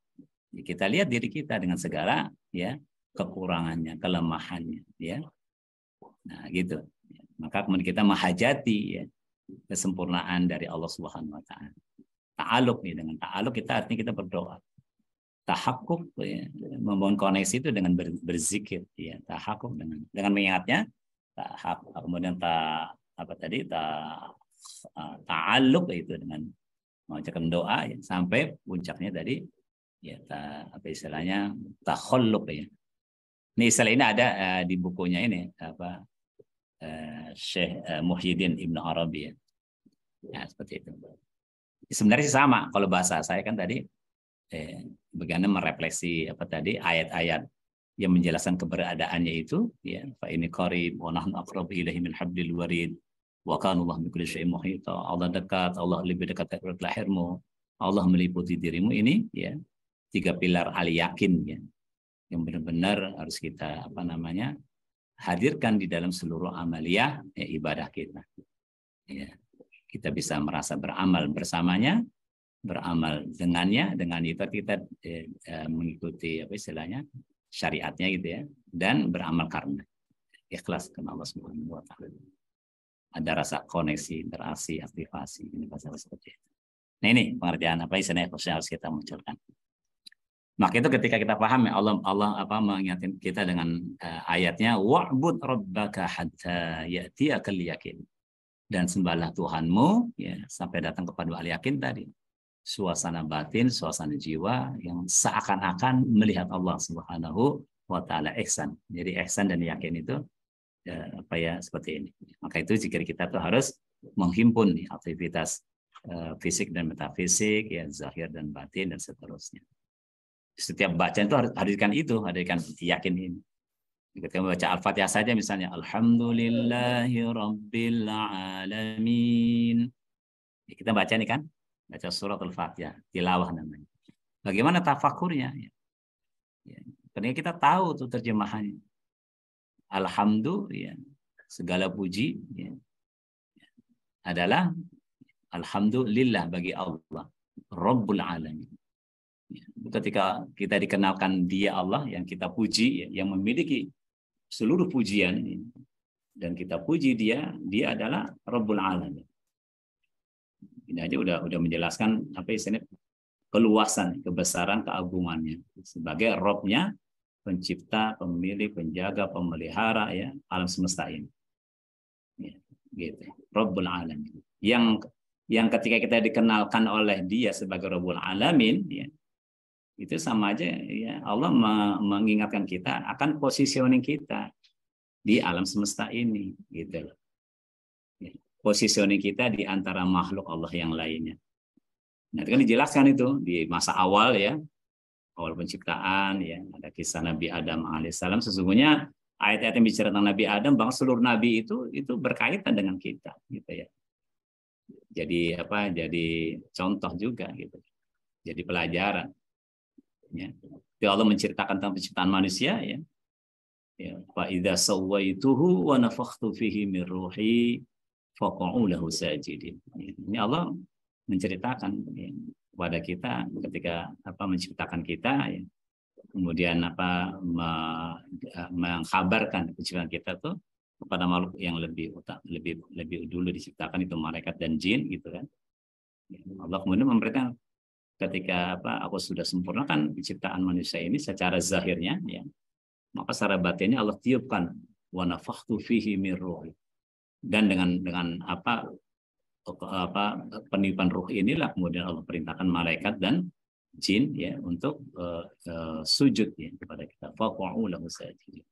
Kita lihat diri kita dengan segala ya kekurangannya, kelemahannya ya. Nah, gitu. Maka kemudian kita menghajati ya kesempurnaan dari Allah Subhanahu wa taala. Ta'aluk nih, dengan ta'aluk kita artinya kita berdoa. Tahakkuk ya, membangun koneksi itu dengan berzikir ya, tahakkuk dengan mengingatnya, kemudian ta'aluk itu dengan mengucapkan doa ya, sampai puncaknya tadi ya istilahnya takhalluq ya. Ini istilah ini ada di bukunya ini Syekh Muhyiddin Ibn Arabi ya. Ya, seperti itu. Sebenarnya sama kalau bahasa saya kan tadi bagaimana merefleksi ayat-ayat yang menjelaskan keberadaannya itu ya, fa ini qarib wa nahnu aqrabu ilaihi min hablil warid wa kana Allahu bikulli syai'in muhita. Allah dekat, Allah lebih dekat dari lahirmu, Allah meliputi dirimu. Ini ya 3 pilar al-yakin ya, yang benar-benar harus kita hadirkan di dalam seluruh amaliyah ya, ibadah kita. Ya, kita bisa merasa beramal bersamanya, beramal dengannya, dengan itu kita mengikuti istilahnya syariatnya gitu ya, dan beramal karena ikhlas karena Allah Subhanahu wa taala. Ada rasa koneksi, interaksi, aktivasi, ini bahasa seperti itu. Nah, ini pengertian istilahnya yang harus kita munculkan. Maka itu ketika kita paham ya, Allah mengingatkan kita dengan ayatnya wa'bud rabbaka hatta ya'tiyakal yaqin. Dan sembahlah Tuhanmu ya sampai datang kepada al-yakin tadi. Suasana batin, suasana jiwa yang seakan-akan melihat Allah Subhanahu wa taala ihsan. Jadi ihsan dan yakin itu seperti ini. Maka itu zikir kita tuh harus menghimpun nih, aktivitas fisik dan metafisik ya, zahir dan batin dan seterusnya. Setiap bacaan itu harus hadirkan yakin ini. Ketika membaca Al-Fatihah saja misalnya, Alhamdulillahi Rabbil Alamin. Ya, kita baca nih kan, baca surat Al-Fatihah, tilawah namanya. Bagaimana tafakurnya? Ya, karena kita tahu tuh terjemahannya. Alhamdulillah, ya, segala puji ya, adalah Alhamdulillah bagi Allah, Rabbul Alamin. Ketika kita dikenalkan Dia Allah yang kita puji, yang memiliki seluruh pujian, dan kita puji Dia adalah Rabbul Alamin. Ini aja udah menjelaskan keluasan, kebesaran, keagungannya sebagai Rabb-nya, pencipta, pemilik, penjaga, pemelihara ya alam semesta ini. Ya, gitu. Rabbul Alamin. Yang ketika kita dikenalkan oleh Dia sebagai Rabbul Alamin ya, itu sama aja ya, Allah mengingatkan kita akan positioning kita di alam semesta ini, gitu loh. Positioning kita di antara makhluk Allah yang lainnya. Nah, itu kan dijelaskan itu di masa awal ya, awal penciptaan ya, ada kisah Nabi Adam alaihissalam. Sesungguhnya ayat-ayat yang bicara tentang Nabi Adam, bahkan seluruh nabi itu berkaitan dengan kita, gitu ya. Jadi apa? Jadi contoh juga gitu. Jadi pelajaran. Ya. Jadi Allah menceritakan tentang penciptaan manusia ya. Ya, fa idza sawaituhu wa nafakhtu fihi min ruhi faq'u lahu sajidin. Ini Allah menceritakan ya, kepada kita ketika apa menciptakan kita ya. Kemudian apa mengkabarkan penciptaan kita tuh kepada makhluk yang lebih dulu diciptakan, itu malaikat dan jin gitu kan. Allah kemudian memberitakan ketika apa aku sudah sempurnakan penciptaan manusia ini secara zahirnya ya, maka secara batinnya Allah tiupkan wa nafakhtu fihi min ruhi. Dan dengan apa peniupan ruh inilah kemudian Allah perintahkan malaikat dan jin ya untuk sujud ya kepada kita. Faq'u lahu sajidin.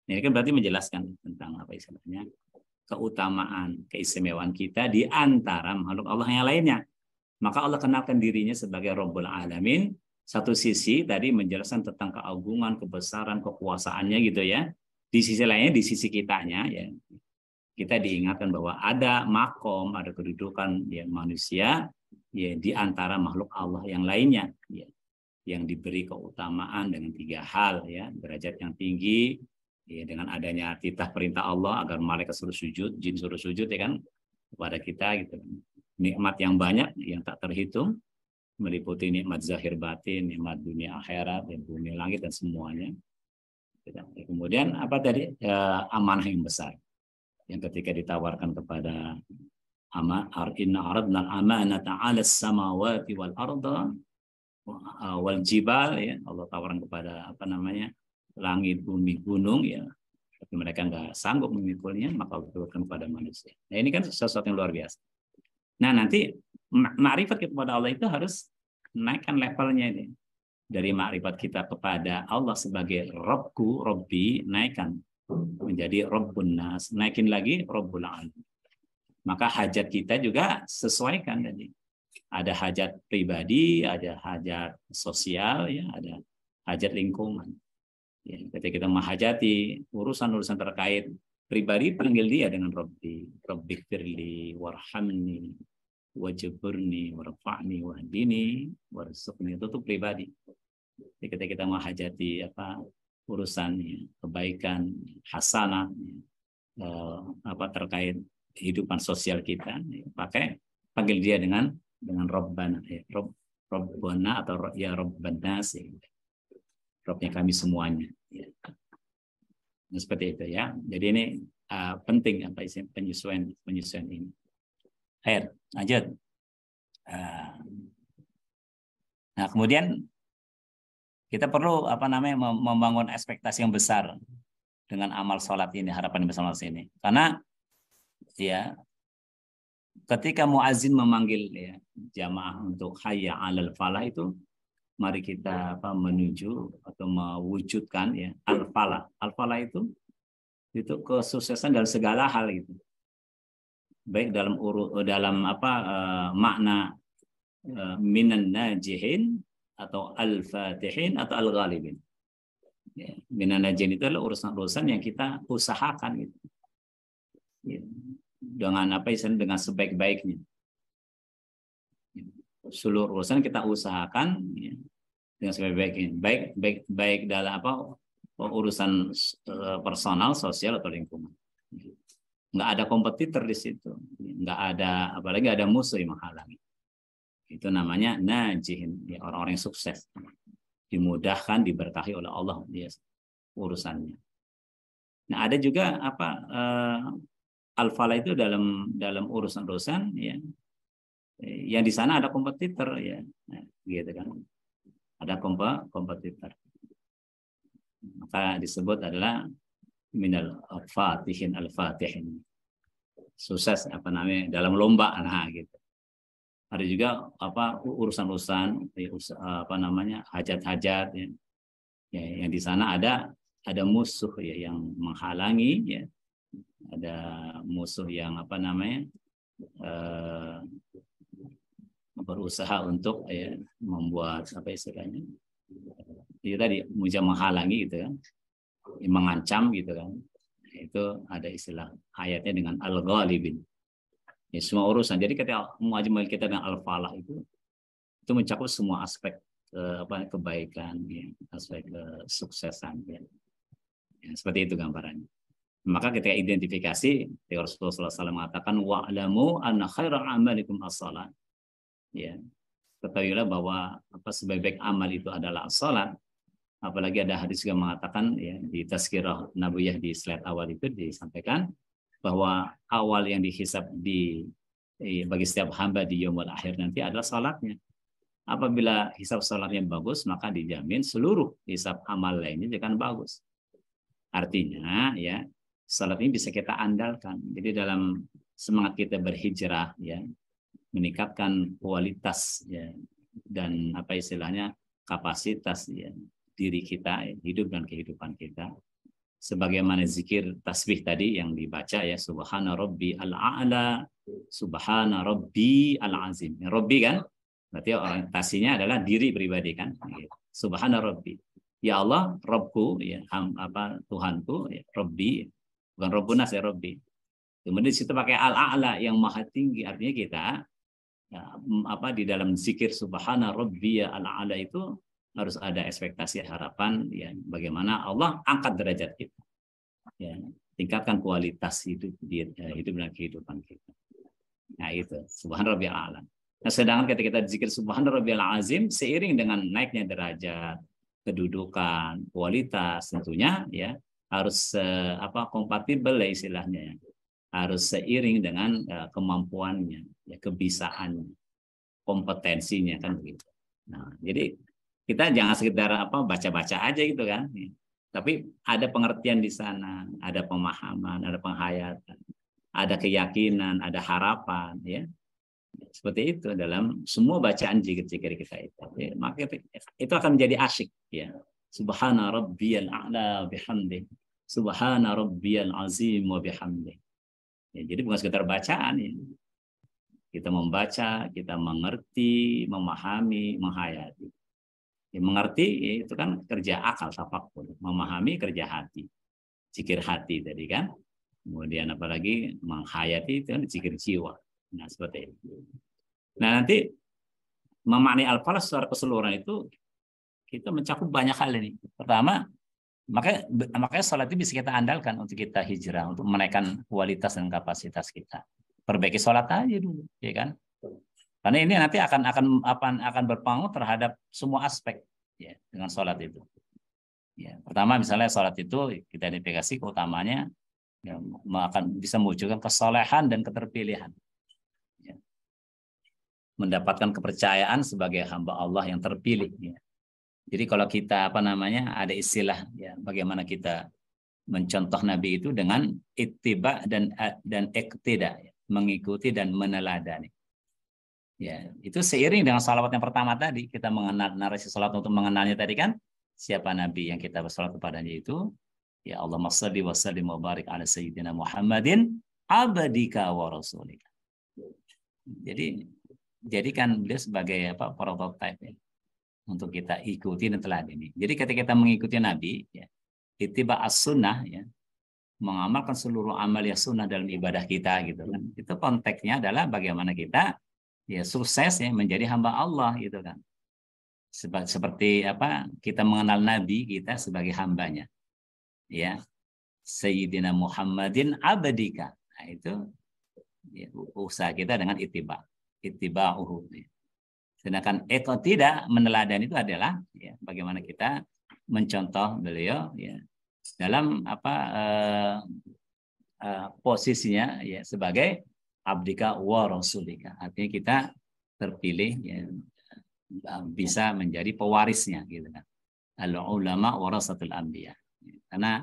Ini kan berarti menjelaskan tentang apa istilahnya keutamaan, keistimewaan kita di antara makhluk Allah yang lainnya. Maka Allah kenalkan dirinya sebagai Rabbul Alamin. Satu sisi tadi menjelaskan tentang keagungan, kebesaran, kekuasaannya gitu ya. Di sisi lainnya, di sisi kitanya ya, kita diingatkan bahwa ada makom, ada kedudukan ya manusia ya di antara makhluk Allah yang lainnya ya, yang diberi keutamaan dengan 3 hal ya, derajat yang tinggi ya, dengan adanya titah perintah Allah agar malaikat suruh sujud, jin suruh sujud ya kan kepada kita gitu. Nikmat yang banyak yang tak terhitung, meliputi nikmat zahir batin, nikmat dunia akhirat, dan bumi langit dan semuanya. Kemudian apa tadi amanah yang besar yang ketika ditawarkan kepada inna aradna al-amanata 'ala as-samawati wal arda wal jibal ya, Allah tawarkan kepada apa namanya langit, bumi, gunung ya, tapi mereka nggak sanggup memikulnya, maka Allah turunkan kepada manusia. Nah, ini kan sesuatu yang luar biasa. Nah, nanti ma'rifat kepada Allah itu harus naikkan levelnya ini. Dari ma'rifat kita kepada Allah sebagai Rabbku, Rabbi, naikkan menjadi Rabbun Nas, naikin lagi Rabbul Alamin. Maka hajat kita juga sesuaikan tadi. Ada hajat pribadi, ada hajat sosial, ya, ada hajat lingkungan. Ya, ketika kita menghajati urusan-urusan terkait pribadi, panggil dia dengan Rabbi, Rabbi firli, warhamni, wajburni, warfa'ni, wahdini, warzuqni. Itu tuh pribadi. Jadi ketika kita menghajati apa urusan kebaikan, hasanah, apa terkait kehidupan sosial kita, pakai panggil dia dengan Rabbana, Rabbana atau ya Rabbanas, Rabbnya kami semuanya. Nah, seperti itu ya. Jadi ini penting apa istilah penyesuaian ini. Akhir, lanjut. Nah, kemudian kita perlu apa namanya membangun ekspektasi yang besar dengan amal sholat ini, harapan bersama ini. Karena ya ketika muazin memanggil ya jamaah untuk hayya 'alal falah itu, mari kita apa menuju atau mewujudkan ya al-falah. Al-falah itu kesuksesan dalam segala hal itu. Baik dalam apa makna minan najihin atau al-fatihin atau al-ghalibin. Ya, minan najihin itu adalah urusan-urusan yang kita usahakan gitu. Ya, dengan apa istilah dengan sebaik-baiknya. Seluruh urusan kita usahakan ya, dengan sebaik-baiknya. Baik dalam apa urusan personal, sosial atau lingkungan. Nggak ada kompetitor di situ. Nggak ada, apalagi ada musuh yang menghalangi. Itu namanya najihin, ya, orang-orang yang sukses. Dimudahkan, diberkahi oleh Allah ya, urusannya. Nah, ada juga apa al-falah itu dalam urusan-urusan ya. Yang di sana ada kompetitor ya. Nah, gitu kan. Ada kompetitor. Maka disebut adalah minal fatihin al-fatihin. Sukses apa namanya dalam lomba nah gitu. Ada juga apa urusan-urusan apa namanya hajat-hajat ya. Ya, yang di sana ada ada musuh ya yang menghalangi ya, ada musuh yang apa namanya berusaha untuk ya, membuat apa istilahnya itu tadi muja menghalangi gitu kan, mengancam gitu kan, itu ada istilah ayatnya dengan al-ghalibin ya, semua urusan. Jadi ketika muajmal kita dengan al-falah itu mencakup semua aspek apa kebaikan ya, aspek kesuksesan ya. Ya, seperti itu gambarannya. Maka ketika identifikasi, Rasulullah SAW mengatakan wa'lamu anna khairal amalikum as-salat. Ya, ketahuilah bahwa apa sebaik-baik amal itu adalah salat. Apalagi ada hadis yang mengatakan ya, di Tazkirah Nabawiyah di slide awal itu disampaikan bahwa awal yang dihisab bagi setiap hamba di yaumul akhir nanti adalah salatnya. Apabila hisab salatnya bagus, maka dijamin seluruh hisab amal lainnya akan bagus. Artinya ya, salat ini bisa kita andalkan. Jadi dalam semangat kita berhijrah ya, meningkatkan kualitas ya, dan apa istilahnya kapasitas ya, diri kita ya, hidup dan kehidupan kita. Sebagaimana zikir tasbih tadi yang dibaca ya, subhana rabbi al-a'la, subhana rabbi al-azim. Ya, rabbi kan berarti orientasinya adalah diri pribadi kan. Subhana rabbi. Ya Allah, Rabbku ya, apa Tuhanku ya, Rabbi, bukan Rabbuna ya Rabbi. Kemudian di situ pakai al-a'la yang maha tinggi, artinya kita ya, apa di dalam zikir subhana rabbiyal a'la itu harus ada ekspektasi harapan ya, bagaimana Allah angkat derajat kita. Ya, tingkatkan kualitas hidup dan kehidupan kita. Nah, itu subhana rabbiyal a'la. Nah, sedangkan ketika kita zikir subhana rabbiyal azim, seiring dengan naiknya derajat, kedudukan, kualitas tentunya ya harus apa kompatibel ya istilahnya, harus seiring dengan kemampuannya, ya kebisaannya, kompetensinya kan begitu. Nah, jadi kita jangan sekedar apa baca-baca aja gitu kan, tapi ada pengertian di sana, ada pemahaman, ada penghayatan, ada keyakinan, ada harapan, ya. Seperti itu dalam semua bacaan zikir-zikir kita itu. Ya, maka itu akan menjadi asyik ya. Subhana rabbiyal a'la bihamdi. Subhana rabbiyal azim wa bihamdi. Ya, jadi bukan sekedar bacaan ya. Kita membaca, kita mengerti, memahami, menghayati. Ya, mengerti ya, itu kan kerja akal tafakkur, memahami kerja hati. Zikir hati tadi kan. Kemudian apalagi menghayati itu kan zikir jiwa. Nah, seperti itu. Nah, nanti memaknai al-falah secara keseluruhan itu kita mencakup banyak hal ini. Pertama, makanya salat itu bisa kita andalkan untuk kita hijrah, untuk menaikkan kualitas dan kapasitas kita. Perbaiki salat aja dulu, ya kan? Karena ini nanti akan berpengaruh terhadap semua aspek ya dengan salat itu. Ya, pertama misalnya salat itu kita identifikasi keutamanya ya, akan bisa mewujudkan kesolehan dan keterpilihan. Mendapatkan kepercayaan sebagai hamba Allah yang terpilih. Ya. Jadi kalau kita ada istilah ya bagaimana kita mencontoh Nabi itu dengan ittiba dan iqtida, ya, mengikuti dan meneladani. Ya, itu seiring dengan salawat yang pertama tadi kita mengenal narasi salat untuk mengenalnya tadi kan siapa Nabi yang kita bersalat kepadanya itu ya Allahumma shalli wa sallim wa barik ala sayyidina Muhammadin abdika wa rasulika. Jadi kan beliau sebagai prototipe ya, untuk kita ikuti dan teladani. Jadi ketika kita mengikuti Nabi, ya, ittiba as-sunnah, ya, mengamalkan seluruh amal yang sunnah dalam ibadah kita, gitu kan. Itu konteksnya adalah bagaimana kita ya sukses ya menjadi hamba Allah, gitu kan. Seperti kita mengenal Nabi kita sebagai hambanya, ya Sayyidina Muhammadin abdika. Nah, itu ya, usaha kita dengan ittiba. Ittiba'uhu. Sedangkan tidak meneladani itu adalah ya, bagaimana kita mencontoh beliau ya dalam posisinya ya sebagai abdika wa rasulika. Artinya kita terpilih ya, bisa menjadi pewarisnya gitu kan. Al ulama warasatul anbiya. Karena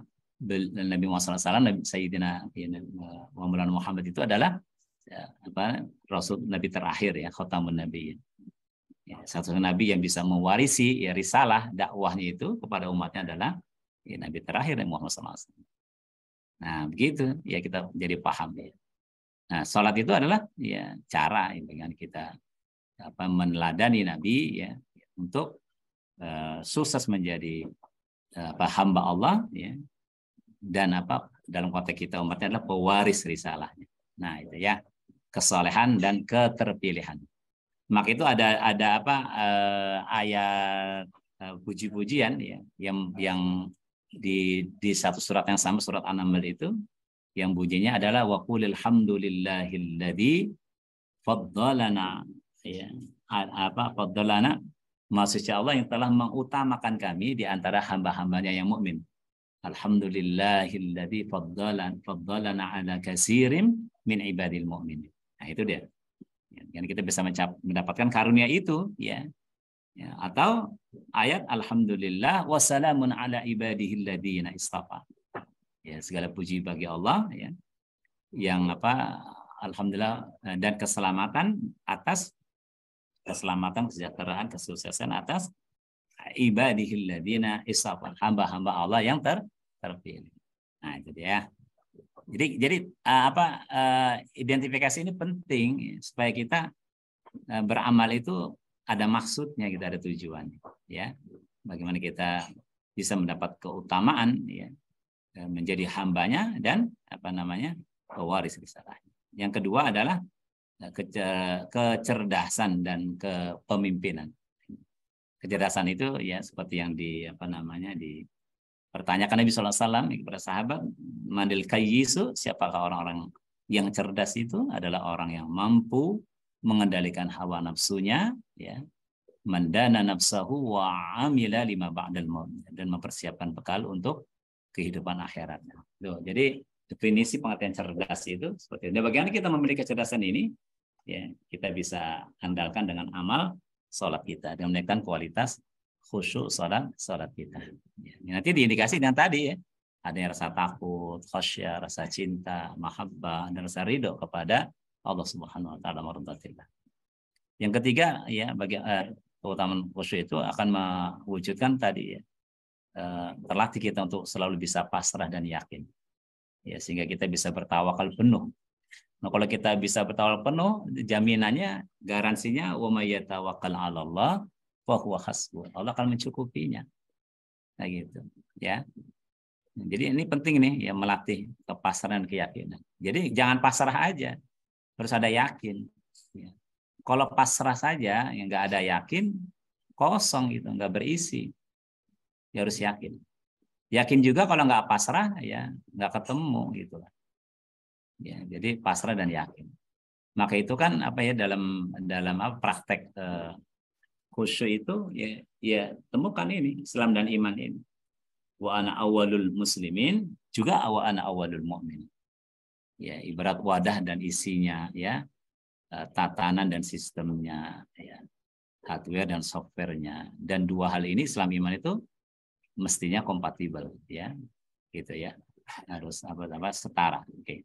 Nabi Muhammad SAW, Sayyidina Muhammad itu adalah Rasul Nabi terakhir ya, khatamun Nabi. Ya, satu Nabi yang bisa mewarisi ya risalah dakwahnya itu kepada umatnya adalah Ya, Nabi terakhir Muhammad SAW. Nah, begitu ya kita jadi paham ya. Nah, sholat itu adalah ya cara dengan kita meneladani Nabi ya untuk sukses menjadi hamba Allah ya, dan dalam konteks kita umatnya adalah pewaris risalahnya. Nah, itu ya kesolehan dan keterpilihan. Maka itu ada ayat puji-pujian ya yang di satu surat yang sama, surat An-Naml itu, yang bunyinya adalah wa qulil hamdulillahilladzi faddalana ya faddalana, maksudnya Allah yang telah mengutamakan kami di antara hamba-hambanya yang mukmin. Alhamdulillahilladzi faddalana ala katsirin min ibadil mu'minin. Nah, itu dia. Yang kita bisa mendapatkan karunia itu ya. Ya, atau ayat alhamdulillah wassalamun ala ibadihilladzina istafa. Ya, segala puji bagi Allah ya. Yang alhamdulillah dan keselamatan, kesejahteraan, kesuksesan atas ibadihilladzina istafa, hamba-hamba Allah yang terpilih. Nah, itu dia. Jadi identifikasi ini penting supaya kita beramal itu ada maksudnya, kita ada tujuan ya. Bagaimana kita bisa mendapat keutamaan ya, menjadi hambanya dan pewaris risalahnya. Yang kedua adalah kecerdasan dan kepemimpinan. Kecerdasan itu ya seperti yang dipertanyakan Nabi SAW kepada sahabat, mandil kayyisu, siapakah orang-orang yang cerdas? Itu adalah orang yang mampu mengendalikan hawa nafsunya ya, mandana nafsahu wa amila lima ba'dal maut, dan mempersiapkan bekal untuk kehidupan akhiratnya. Jadi definisi pengertian cerdas itu seperti itu. Bagaimana kita memiliki kecerdasan ini ya, kita bisa andalkan dengan amal sholat kita dan menaikkan kualitas khusyuk sholat kita ya. Nanti diindikasi dengan tadi ya, adanya rasa takut, khasyah, rasa cinta, mahabbah, dan rasa ridho kepada Allah Subhanahu wa taala mardatillah. Yang ketiga ya, bagi keutamaan khusyuk itu akan mewujudkan tadi ya, terlatih kita untuk selalu bisa pasrah dan yakin. Ya, sehingga kita bisa bertawakal penuh. Nah, kalau kita bisa bertawakal penuh, jaminannya, garansinya wa may yatawakkal 'alallah fa huwa hasbuh. Allah akan mencukupinya. Nah, gitu ya. Jadi ini penting nih ya, melatih kepasrahan dan keyakinan. Jadi jangan pasrah aja, harus ada yakin. Ya. Kalau pasrah saja, yang nggak ada yakin, kosong gitu, nggak berisi. Ya harus yakin. Yakin juga kalau nggak pasrah, ya nggak ketemu gitu. Ya, jadi pasrah dan yakin. Maka itu kan dalam praktek khusyuk itu ya temukan ini Islam dan iman ini. Wa ana awwalul muslimin, juga wa ana awwalul mu'min. Ya, ibarat wadah dan isinya ya, tatanan dan sistemnya ya, hardware dan softwarenya, dan dua hal ini Islam iman itu mestinya kompatibel ya, gitu ya, harus setara. Oke.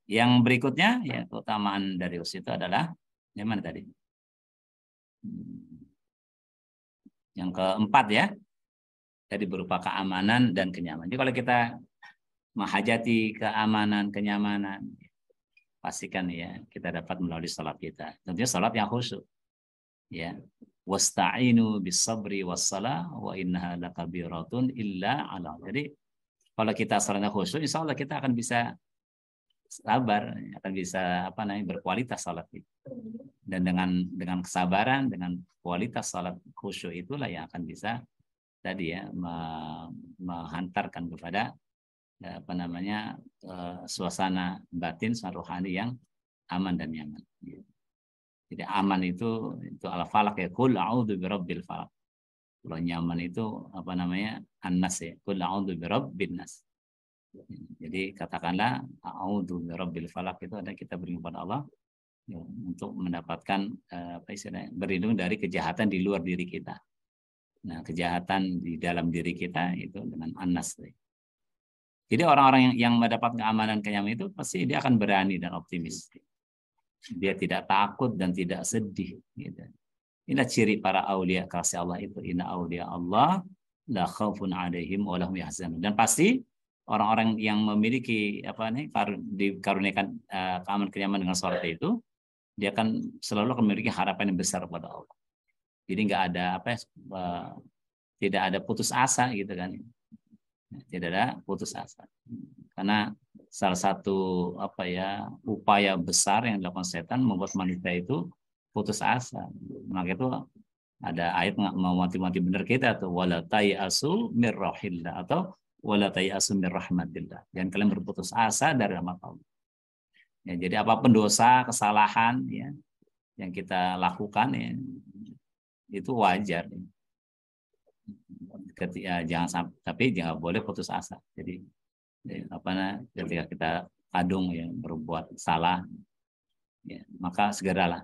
Yang berikutnya ya, keutamaan dari khusyuk itu adalah yang mana tadi? Yang keempat ya, jadi berupa keamanan dan kenyamanan. Jadi kalau kita menghajati keamanan, kenyamanan, pastikan ya kita dapat melalui salat kita. Tentunya salat yang khusyuk. Ya. Wasta'inu bis-sabri was-shalah wa innaha lakabiratun illa 'ala. Jadi kalau kita salatnya khusyuk, insya Allah kita akan bisa sabar, akan bisa berkualitas salat itu. Dan dengan kesabaran, dengan kualitas salat khusyuk itulah yang akan bisa tadi ya menghantarkan kepada suasana batin, suasana rohani yang aman dan nyaman. Jadi aman itu al-falaq ya, qul a'udzu birabbil falaq. Kalau nyaman itu an-nas ya, qul a'udzu birabbin nas. Jadi katakanlah a'udzu birabbil falaq, itu ada kita berlindung kepada Allah ya, untuk mendapatkan berlindung dari kejahatan di luar diri kita. Nah, kejahatan di dalam diri kita itu dengan an-nas. Jadi orang-orang yang mendapat keamanan, kenyamanan itu pasti dia akan berani dan optimis. Dia tidak takut dan tidak sedih. Gitu. Inilah ciri para aulia kasih Allah itu. Inna aulia Allah la khaufun 'alaihim wa lahum yahzanun. Dan pasti orang-orang yang memiliki dikaruniakan keamanan kenyamanan dengan salat itu, dia akan selalu akan memiliki harapan yang besar kepada Allah. Jadi nggak ada tidak ada putus asa gitu kan. Tidak ada putus asa. Karena salah satu upaya besar yang dilakukan setan membuat manusia itu putus asa. Maka itu ada ayat mewanti-wanti benar kita tuh, wala tayasu mir rahillah atau wala tayasu mir rahmatillah. Jangan kalian berputus asa dari rahmat Allah. Ya, jadi apapun dosa, kesalahan ya yang kita lakukan ya itu wajar. Tapi jangan boleh putus asa. Jadi ketika kita kadung ya berbuat salah, ya, maka segeralah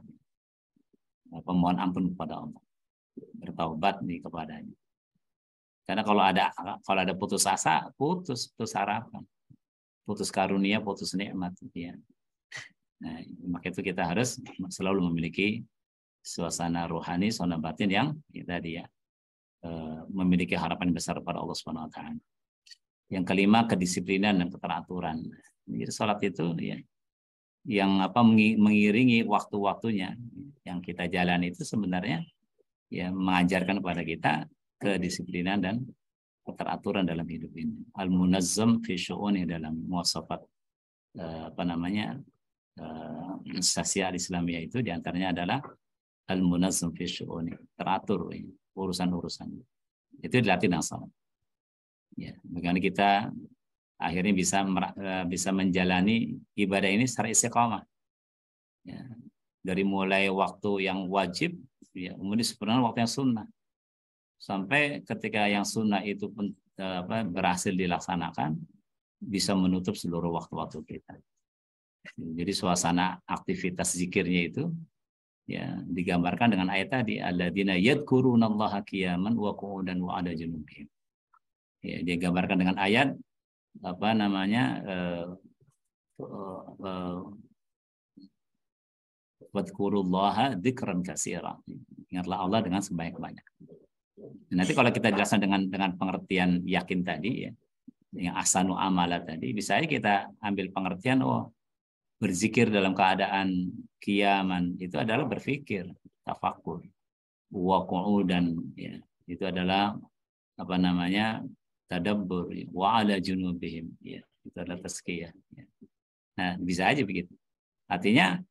memohon ampun kepada Allah, bertaubat kepadanya. Karena kalau ada putus asa, putus harapan, putus karunia, putus nikmat. Ya. Nah, maka itu kita harus selalu memiliki suasana rohani, suasana batin yang tadi ya memiliki harapan besar pada Allah Subhanahu Wa Taala. Yang kelima, kedisiplinan dan keteraturan. Jadi salat itu ya yang mengiringi waktu-waktunya yang kita jalani itu sebenarnya ya mengajarkan kepada kita kedisiplinan dan keteraturan dalam hidup ini. Al-munazzam fi syu'uni, dalam muwasafat instansi al-Islamiyah itu diantaranya adalah al-munazzam fi syu'uni, teratur urusan-urusan. Itu dilatih dengan salat. Ya, bagaimana kita akhirnya bisa menjalani ibadah ini secara istiqamah. Ya, dari mulai waktu yang wajib, ya, kemudian sebenarnya waktu yang sunnah, sampai ketika yang sunnah itu berhasil dilaksanakan, bisa menutup seluruh waktu-waktu kita. Jadi suasana aktivitas zikirnya itu ya digambarkan dengan ayat tadi, alladzina yadhkurunallaha qiyaman wa qu'udan wa 'ala junubihim. Ya, dia gambarkan dengan ayat wadhkurullaha dzikran katsira. Ingatlah Allah dengan sebanyak-banyak. Nanti kalau kita jelaskan dengan pengertian yakin tadi ya, yang ahsanu amala tadi, bisa aja kita ambil pengertian berzikir dalam keadaan kiaman itu adalah berpikir, tafakur. Wa qu'udan ya, itu adalah tadabbur, wa 'ala junubihim ya, itu adalah tazkiyah ya. Nah, bisa aja begitu. Artinya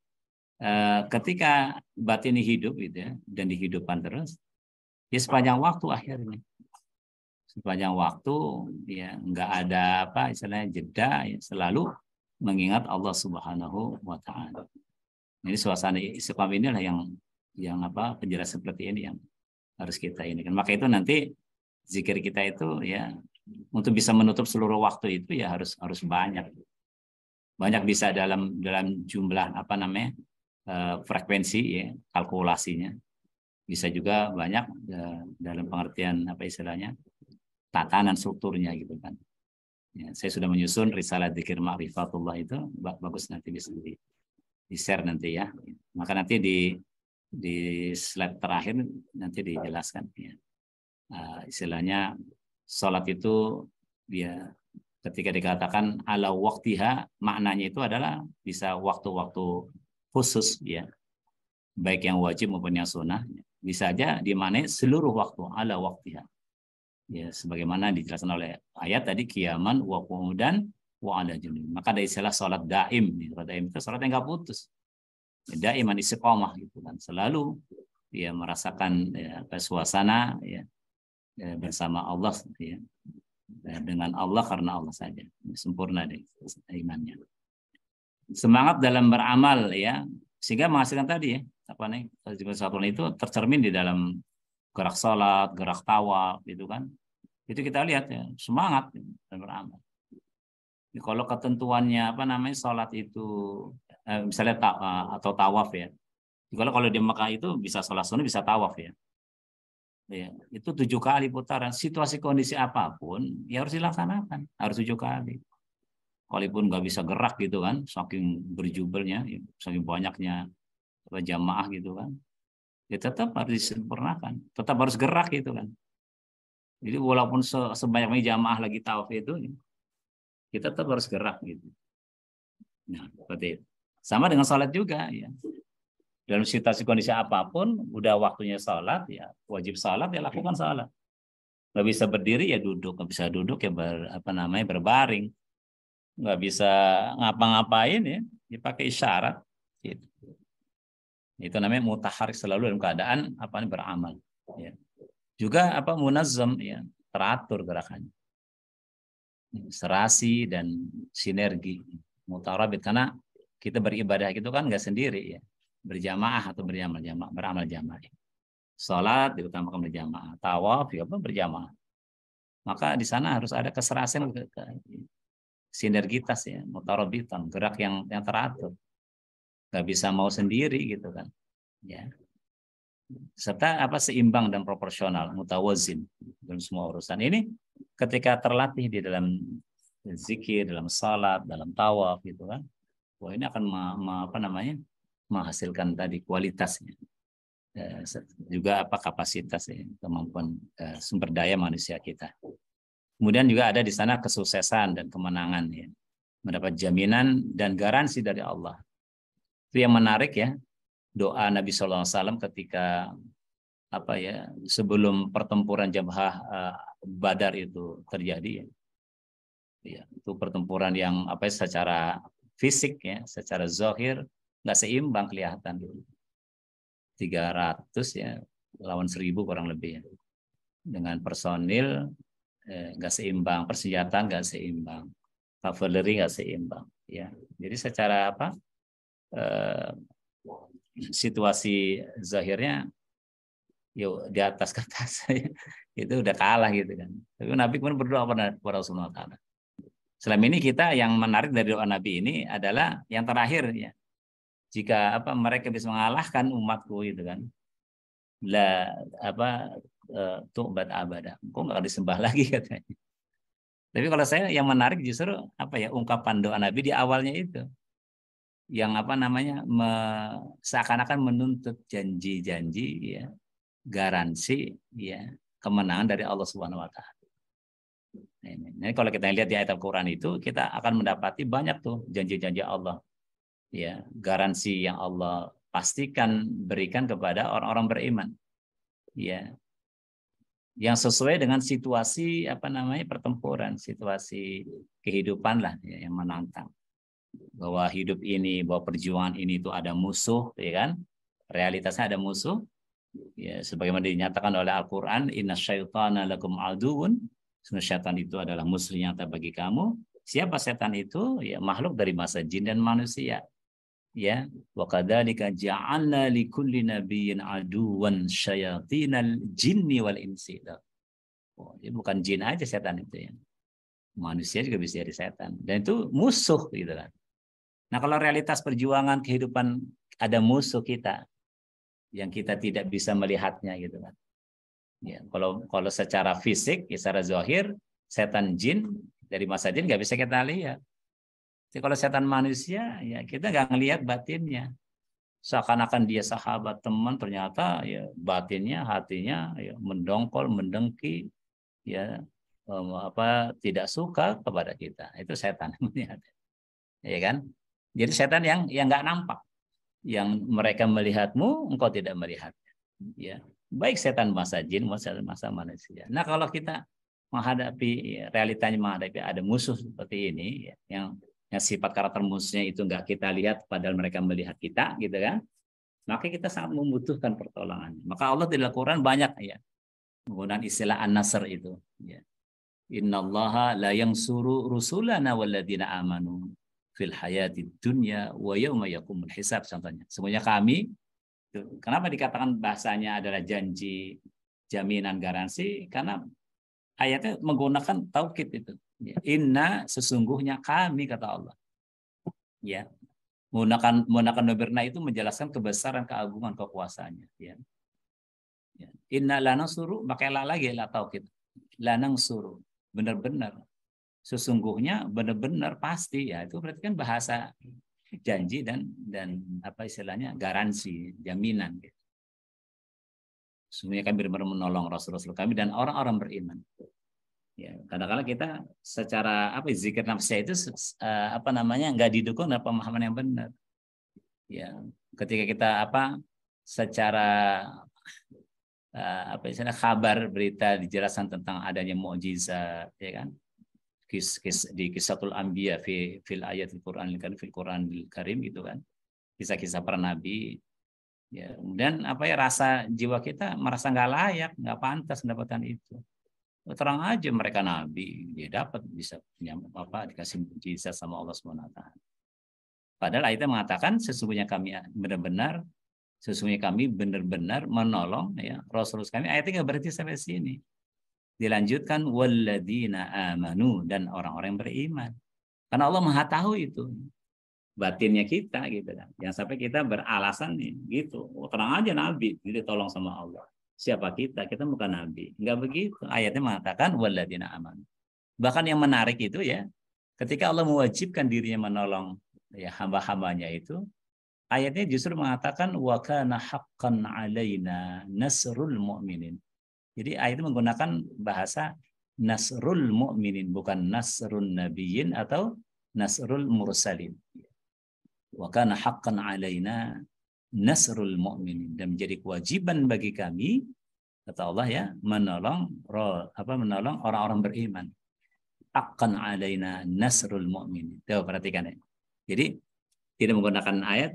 ketika batin ini hidup gitu ya, dan dihidupkan terus ya sepanjang waktu, akhirnya sepanjang waktu ya nggak ada istilahnya jeda ya, selalu mengingat Allah Subhanahu wa Ta'ala. Ini suasana istiqamah inilah yang penjelasan seperti ini yang harus kita ini kan. Maka itu nanti zikir kita itu ya untuk bisa menutup seluruh waktu itu ya harus banyak bisa dalam jumlah frekuensi ya, kalkulasinya. Bisa juga banyak dalam pengertian istilahnya tatanan strukturnya gitu kan. Ya, saya sudah menyusun risalah dzikir ma'rifatullah itu, bagus, nanti bisa di-share nanti ya. Maka nanti di slide terakhir nanti dijelaskan ya. Istilahnya salat itu ya ketika dikatakan ala waqtiha, maknanya itu adalah bisa waktu-waktu khusus ya, baik yang wajib maupun yang sunnah, bisa aja dimaknai seluruh waktu ala waqtiha ya, sebagaimana dijelaskan oleh ayat tadi, kiaman wa qu'udan wa 'ala junub. Maka ada istilah salat daim. Salat daim itu salat yang enggak putus, daiman istiqomah gitu kan, selalu ya merasakan ya, suasana ya, bersama Allah ya, dengan Allah, karena Allah saja sempurna deh imannya, semangat dalam beramal ya, sehingga menghasilkan tadi ya satu itu tercermin di dalam gerak salat, gerak tawaf gitu kan, itu kita lihat ya semangat dalam beramal. Kalau ketentuannya salat itu misalnya atau tawaf ya, kalau di Mekah itu bisa salat sunnah, bisa tawaf ya. Ya, itu 7 kali putaran, situasi kondisi apapun ya harus dilaksanakan, harus 7 kali. Walaupun nggak bisa gerak gitu kan, saking berjubelnya, saking banyaknya jamaah gitu kan, ya tetap harus disempurnakan, tetap harus gerak gitu kan. Jadi walaupun sebanyak jamaah lagi tawaf itu, kita tetap harus gerak gitu. Nah, seperti itu. Sama dengan sholat juga ya. Dalam situasi kondisi apapun, udah waktunya sholat ya wajib sholat ya lakukan sholat. Nggak bisa berdiri ya duduk, nggak bisa duduk ya berbaring, nggak bisa ngapa-ngapain ya dipakai isyarat. Gitu. Itu namanya mutaharik, selalu dalam keadaan beramal. Ya. Juga munazzam ya, teratur gerakannya, serasi dan sinergi, mutarabit, karena kita beribadah itu kan nggak sendiri ya, berjamaah atau beramal jamaah. Salat diutamakan berjamaah, tawaf juga berjamaah. Maka di sana harus ada keserasian, sinergitas ya, mutarabitan, gerak yang teratur. Nggak bisa mau sendiri gitu kan. Ya. Serta seimbang dan proporsional, mutawazin dalam semua urusan. Ini ketika terlatih di dalam zikir, dalam salat, dalam tawaf gitu kan. Wah, ini akan menghasilkan tadi kualitasnya. Juga kapasitas ya, kemampuan sumber daya manusia kita. Kemudian juga ada di sana kesuksesan dan kemenangan ya. Mendapat jaminan dan garansi dari Allah. Itu yang menarik ya. Doa Nabi SAW ketika sebelum pertempuran Jabhah Badar itu terjadi ya. Ya, itu pertempuran yang secara fisik ya, secara zahir nggak seimbang kelihatan dulu. 300 ya lawan 1000 kurang lebih ya. Dengan personil nggak seimbang, persenjataan nggak seimbang, kavaleri nggak seimbang ya. Jadi secara situasi zahirnya yuk di atas kertas itu udah kalah gitu kan. Tapi Nabi kemudian berdoa kepada Rasulullah Ta'ala. Selama ini kita yang menarik dari doa Nabi ini adalah yang terakhir ya. Jika mereka bisa mengalahkan umatku gitu kan. Tu'bad abada. Kok nggak disembah lagi katanya. Tapi kalau saya yang menarik justru ungkapan doa Nabi di awalnya itu. Yang seakan-akan menuntut janji-janji ya, garansi ya, kemenangan dari Allah Subhanahu wa taala. Nah, kalau kita lihat di ayat Al-Qur'an itu, kita akan mendapati banyak tuh janji-janji Allah. Ya, garansi yang Allah pastikan berikan kepada orang-orang beriman. Ya. Yang sesuai dengan situasi pertempuran, situasi kehidupan lah ya, yang menantang. Bahwa hidup ini, bahwa perjuangan ini itu ada musuh, ya kan? Realitasnya ada musuh. Ya, sebagaimana dinyatakan oleh Al-Qur'an, innasyaitana lakum aduwwun. Syaitan itu adalah musuh nyata bagi kamu. Siapa setan itu? Ya, makhluk dari masa jin dan manusia. Ya, wa kadzalika ja'alna likulli nabiyyin aduwwan syayatinal jinni wal insi. Oh, jadi bukan jin aja setan itu ya. Manusia juga bisa jadi setan. Dan itu musuh gitu kan. Nah, kalau realitas perjuangan kehidupan ada musuh kita yang kita tidak bisa melihatnya gitu kan. Ya, kalau secara fisik, ya secara zahir, setan jin dari masa jin nggak bisa kita lihat. Jadi kalau setan manusia, ya kita nggak ngelihat batinnya. Seakan-akan dia sahabat teman, ternyata ya batinnya, hatinya ya mendongkol, mendengki, ya tidak suka kepada kita. Itu setan. Ya kan? Jadi setan yang nggak nampak, yang mereka melihatmu, engkau tidak melihat. Ya, baik setan masa jin, masa manusia. Nah, kalau kita menghadapi realitanya, menghadapi ada musuh seperti ini, ya, yang sifat karakter musuhnya itu nggak kita lihat, padahal mereka melihat kita, gitu kan? Maka kita sangat membutuhkan pertolongan. Maka Allah di Al-Quran banyak ya menggunakan istilah an-nasr itu. Ya. Innallaha la yansuru rusulana walladzina amanu fil hayati dunya wa yauma yaqumul hisab, contohnya. Semuanya kami, kenapa dikatakan bahasanya adalah janji, jaminan, garansi? Karena ayatnya menggunakan taukid itu. Inna, sesungguhnya kami, kata Allah. Ya. Menggunakan noberna itu menjelaskan kebesaran, keagungan, kekuasaannya. Ya. Inna lanansuru, pakai la lagi la taukid. Lanansuru, benar-benar. Sesungguhnya benar-benar pasti ya, itu berarti kan bahasa janji dan apa istilahnya garansi, jaminan gitu. Sesungguhnya kami benar-benar menolong Rasul-Rasul kami dan orang-orang beriman. Ya, kadang-kadang kita secara zikir nafsnya itu apa namanya nggak didukung dengan pemahaman yang benar. Ya, ketika kita secara kabar berita dijelaskan tentang adanya mukjizat, ya kan? Di Kisatul Anbiya fil ayatil Qur'anil Karim fil Qur'anil Karim gitu kan. Kisah-kisah para nabi. Ya, dan rasa jiwa kita merasa nggak layak, nggak pantas mendapatkan itu. Terang aja mereka nabi, dia dapat bisa dikasih mukjizat sama Allah SWT. Padahal ayatnya mengatakan sesungguhnya kami benar-benar menolong ya Rasul kami. Ayatnya nggak berhenti sampai sini. Dilanjutkan walladzina amanu, dan orang-orang yang beriman. Karena Allah Maha tahu itu batinnya kita gitu kan. Yang sampai kita beralasan nih gitu. Terang aja nabi ditolong sama Allah. Siapa kita? Kita bukan nabi. Enggak begitu. Ayatnya mengatakan walladzina amanu. Bahkan yang menarik itu ya, ketika Allah mewajibkan dirinya menolong ya hamba-hambanya itu, ayatnya justru mengatakan wa kana haqqan alaina nasrul mu'minin. Jadi ayat itu menggunakan bahasa nasrul mu'minin, bukan nasrun nabiyyin atau nasrul mursalin. Wa kana haqqan alaina nasrul mu'minin, dan menjadi kewajiban bagi kami, kata Allah ya, menolong orang-orang beriman. Haqqan alaina nasrul mu'minin. Tuh perhatikan ya. Jadi tidak menggunakan ayat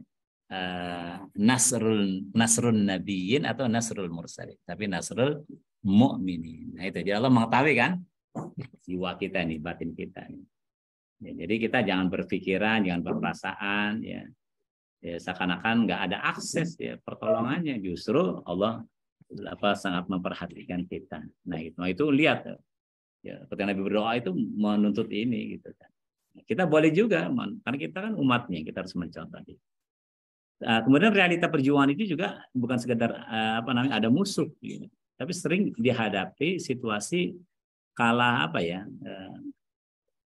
nasrun nabiyyin atau nasrul mursalin, tapi nasrul mu'minin. Nah itu, jadi Allah mengetahui kan jiwa kita nih, batin kita nih. Ya, jadi kita jangan berpikiran, jangan berperasaan ya seakan-akan nggak ada akses ya pertolongannya. Justru Allah sangat memperhatikan kita. Nah itu lihat ya, ketika Nabi berdoa itu menuntut ini gitu kan. Kita boleh juga, karena kita kan umatnya, kita harus mencontoh. Kemudian realita perjuangan itu juga bukan sekedar ada musuh, gitu. Tapi sering dihadapi situasi kalah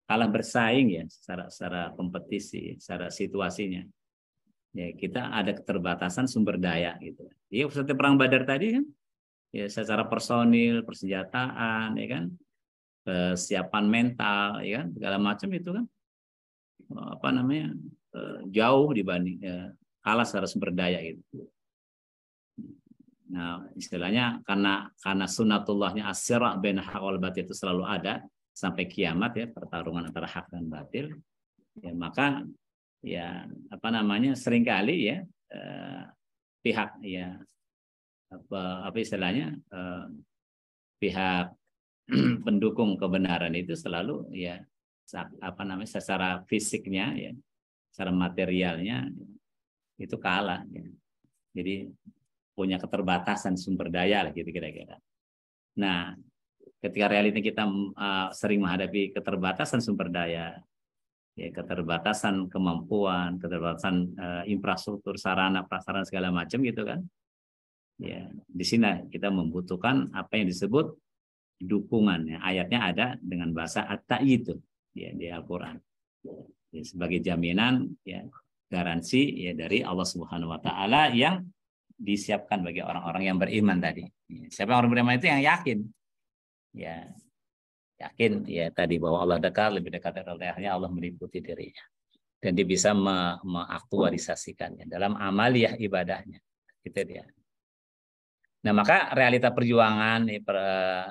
kalah bersaing ya secara kompetisi, secara situasinya. Ya kita ada keterbatasan sumber daya gitu. Iya seperti perang Badar tadi kan, ya secara personil, persenjataan, ya kan, kesiapan mental, ya kan, segala macam itu kan jauh dibanding kalah secara sumber daya gitu. Nah, istilahnya karena sunatullahnya as-sira' baina haq wal batil itu selalu ada sampai kiamat ya, pertarungan antara hak dan batil. Ya, maka ya seringkali ya pihak ya pihak pendukung kebenaran itu selalu ya secara fisiknya ya, secara materialnya itu kalah ya. Jadi punya keterbatasan sumber daya lah gitu kira-kira. Nah, ketika realita kita sering menghadapi keterbatasan sumber daya, ya keterbatasan kemampuan, keterbatasan infrastruktur, sarana, prasarana segala macam gitu kan. Ya, di sini kita membutuhkan apa yang disebut dukungan. Ya. Ayatnya ada dengan bahasa at-ta'yid ya di Al-Qur'an. Ya, sebagai jaminan ya garansi ya dari Allah Subhanahu wa taala yang disiapkan bagi orang-orang yang beriman tadi. Siapa yang orang beriman itu yang yakin. Ya, yakin ya tadi bahwa Allah dekat, lebih dekat dari Allah meliputi dirinya. Dan dia bisa mengaktualisasikannya dalam amaliyah ibadahnya. Gitu dia. Nah, maka realita perjuangan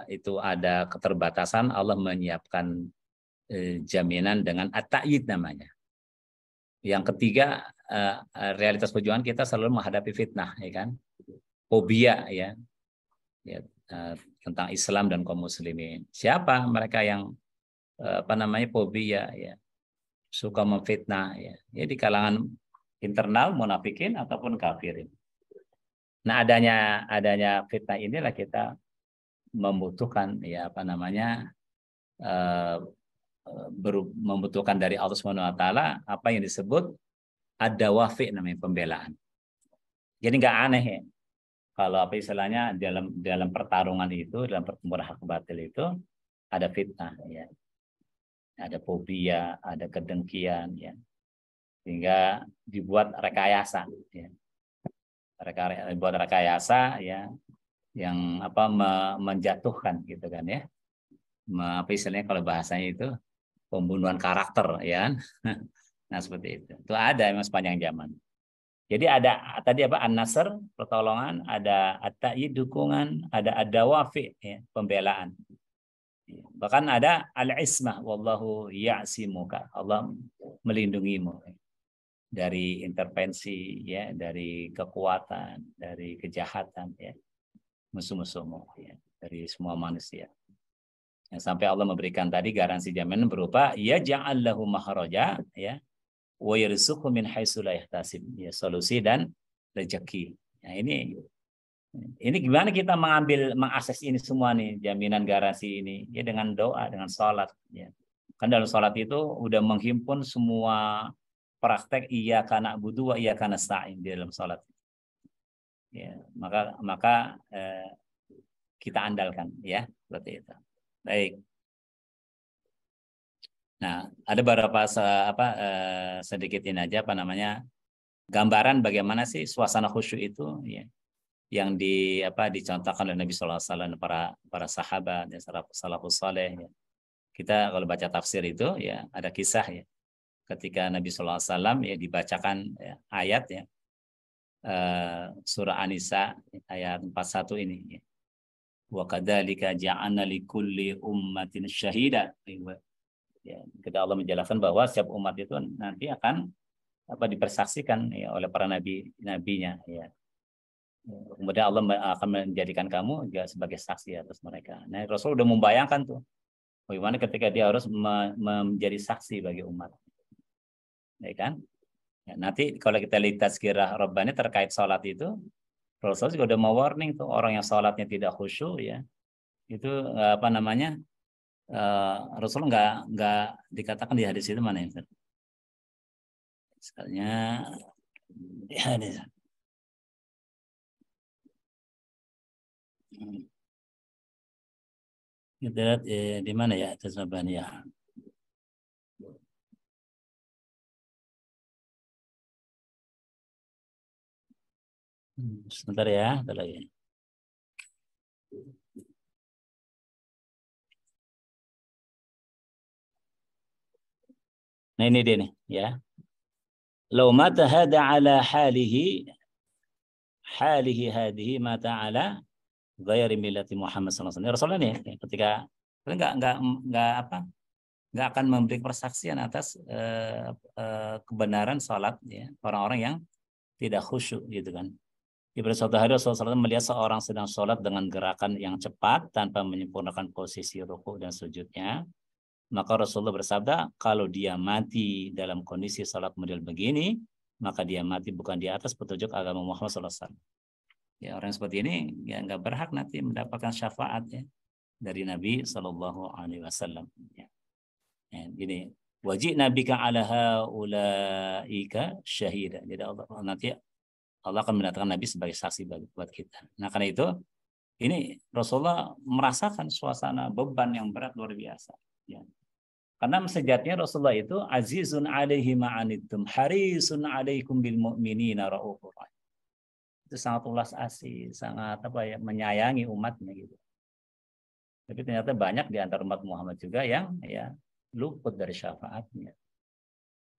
itu ada keterbatasan, Allah menyiapkan jaminan dengan at-ta'yid namanya. Yang ketiga, realitas perjuangan kita selalu menghadapi fitnah, ya kan? Fobia, ya tentang Islam dan kaum muslimin. Siapa mereka yang fobia, ya suka memfitnah, ya di kalangan internal munafikin ataupun kafirin. Nah, adanya fitnah inilah kita membutuhkan ya membutuhkan dari Allah Subhanahu wa taala apa yang disebut ad-dawafi, namanya pembelaan. Jadi nggak aneh ya kalau istilahnya dalam pertarungan itu, dalam pertempuran hak batil itu ada fitnah ya. Ada fobia, ada kedengkian ya. Sehingga dibuat rekayasa ya. Dibuat rekayasa ya yang apa menjatuhkan gitu kan ya. Apa istilahnya kalau bahasanya itu pembunuhan karakter ya kan. Nah seperti itu. Itu ada memang sepanjang zaman. Jadi ada tadi apa an-nasr pertolongan, ada at-ta'yid dukungan, ada ad-dawafi ya, pembelaan. Bahkan ada al-ismah wallahu ya'simuka. Allah melindungimu dari intervensi ya, dari kekuatan, dari kejahatan ya, musuh-musuhmu ya, dari semua manusia. Ya, sampai Allah memberikan tadi garansi jaminan berupa ya ja'allahu mahraja ya wa yarzuqhu min haitsu la yahtasib ya, solusi dan rezeki. Nah, ini gimana kita mengakses ini semua nih, jaminan garansi ini ya dengan doa, dengan salat ya. Kan dalam salat itu udah menghimpun semua praktek iyyaka na'budu wa iyyaka nasta'in di dalam salat. Ya, maka kita andalkan ya seperti itu. Baik. Nah, ada beberapa sedikit ini aja apa namanya gambaran bagaimana sih suasana khusyuk itu ya yang dicontohkan oleh Nabi sallallahu alaihi wasallam, para sahabat ya, salafus saleh ya. Kita kalau baca tafsir itu ya ada kisah ya ketika Nabi sallallahu alaihi wasallam ya dibacakan ya, ayat ya surah An-Nisa ayat 41 ini ya. Wa kadzalika ja'alna likulli ummatin syahida. Ya, kita Allah menjelaskan bahwa setiap umat itu nanti akan dipersaksikan ya, oleh para nabinya ya. Kemudian Allah akan menjadikan kamu juga sebagai saksi atas mereka. Nah, Rasul udah membayangkan tuh bagaimana ketika dia harus menjadi saksi bagi umat. Ya kan? Ya, nanti kalau kita lihat tazkirah Rabbani terkait sholat itu, Rasul juga udah mau warning tuh orang yang sholatnya tidak khusyuk ya. Itu Rasul nggak dikatakan di hadis itu mana ya? Misalnya di hadis. Kita lihat di mana ya hadis Rabbani ya. Sebentar ya, sebentar lagi. Nah ini dia nih ya. Lau mata hada ala halihi hadhihi mata ala ghairi millati Muhammad sallallahu alaihi wasallam. Rasulullah nih ketika nggak akan memberi persaksian atas kebenaran salat ya orang-orang yang tidak khusyuk gitu kan. Di suatu hari Rasulullah SAW melihat seorang sedang sholat dengan gerakan yang cepat tanpa menyempurnakan posisi rukuk dan sujudnya. Maka Rasulullah bersabda, kalau dia mati dalam kondisi sholat model begini, maka dia mati bukan di atas petunjuk agama Muhammad SAW. Ya, orang seperti ini ya nggak berhak nanti mendapatkan syafaat ya dari Nabi Shallallahu Alaihi Wasallam. Ya. Ini wajib Nabi ala haulaika syahida. Jadi Allah akan mendatangkan Nabi sebagai saksi buat kita. Nah karena itu ini Rasulullah merasakan suasana beban yang berat luar biasa. Ya. Karena sejatinya Rasulullah itu azizun alaihi ma'anittum harisun alaikum bil mu'minina raufur rahim. Itu sangat ulas asih, sangat menyayangi umatnya gitu. Tapi ternyata banyak di antara umat Muhammad juga yang ya luput dari syafaatnya.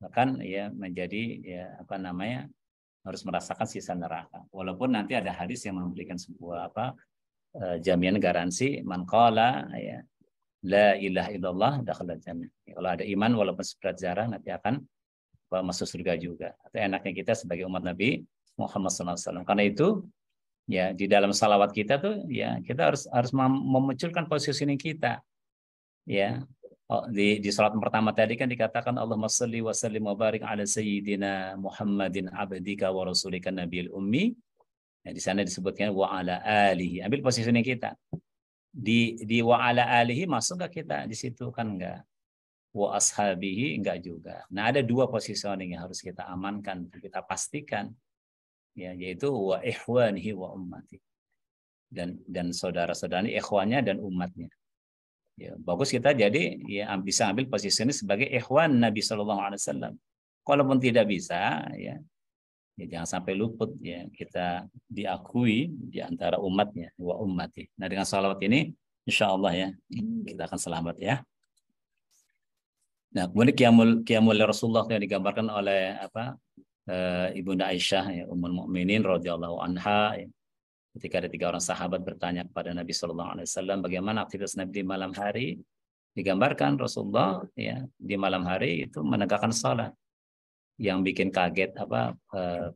Bahkan ya menjadi ya harus merasakan sisa neraka. Walaupun nanti ada hadis yang memberikan sebuah jaminan garansi man qala ya la ilaha illallah dakhala jannah. Kalau ada iman walaupun seberat zarah nanti akan masuk surga juga. Itu enaknya kita sebagai umat Nabi Muhammad SAW. Karena itu ya di dalam salawat kita tuh ya kita harus memunculkan positioning kita. Ya. Di salat pertama tadi kan dikatakan Allahumma shalli wa sallim wa barik ala sayyidina Muhammadin abdika wa rasulika nabiyil ummi. Ya, di sana disebutkan wa ala alihi. Ambil positioning kita. Di wa ala alihi masuk nggak kita di situ kan enggak. Wa ashabihi enggak juga. Nah, ada dua positioning yang harus kita amankan, kita pastikan. Ya, yaitu wa ikhwanihi wa ummati. Dan saudara-saudaranya, ikhwannya dan umatnya. Ya, bagus kita jadi ya bisa ambil posisinya sebagai ikhwan Nabi Sallallahu Alaihi Wasallam. Kalaupun tidak bisa, ya Ya, jangan sampai luput ya kita diakui di antara umatnya wa ummati. Nah dengan salawat ini insya Allah ya kita akan selamat ya. Nah kemudian qiyamul Rasulullah yang digambarkan oleh Ibunda Aisyah ya, Ummul Mukminin radhiyallahu anha ya. Ketika ada 3 orang sahabat bertanya kepada Nabi Shallallahu Alaihi Wasallam bagaimana aktivitas Nabi di malam hari, digambarkan Rasulullah ya di malam hari itu menegakkan salat. Yang bikin kaget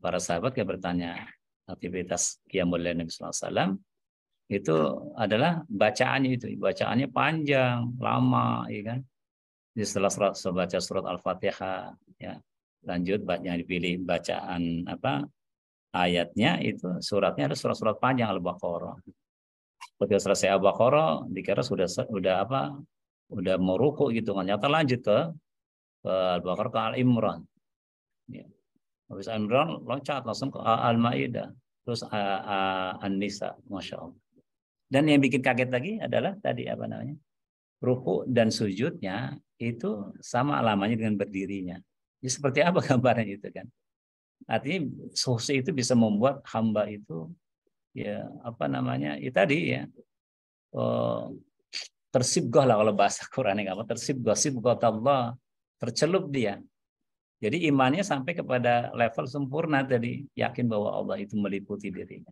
para sahabat yang bertanya aktivitas qiyamul lail Nabi sallallahu alaihi wasallam itu adalah bacaannya panjang lama ya kan. Jadi setelah baca surat Al-Fatihah ya lanjut yang dipilih bacaan ayatnya itu suratnya ada surat-surat panjang Al-Baqarah. Ketika selesai Al-Baqarah dikira sudah mau ruku gitu kan, ternyata lanjut ke Al-Baqarah ke Al-Imran. Ya. Habis Al-Imran loncat langsung ke Al-Maidah, terus An-Nisa, masya Allah. Dan yang bikin kaget lagi adalah tadi ruku dan sujudnya itu sama lamanya dengan berdirinya. Jadi seperti apa gambarannya itu kan? Artinya solusi itu bisa membuat hamba itu ya tadi ya tersibgah lah kalau bahasa Qur'annya tersibgah Allah, tercelup dia. Jadi imannya sampai kepada level sempurna tadi, yakin bahwa Allah itu meliputi dirinya.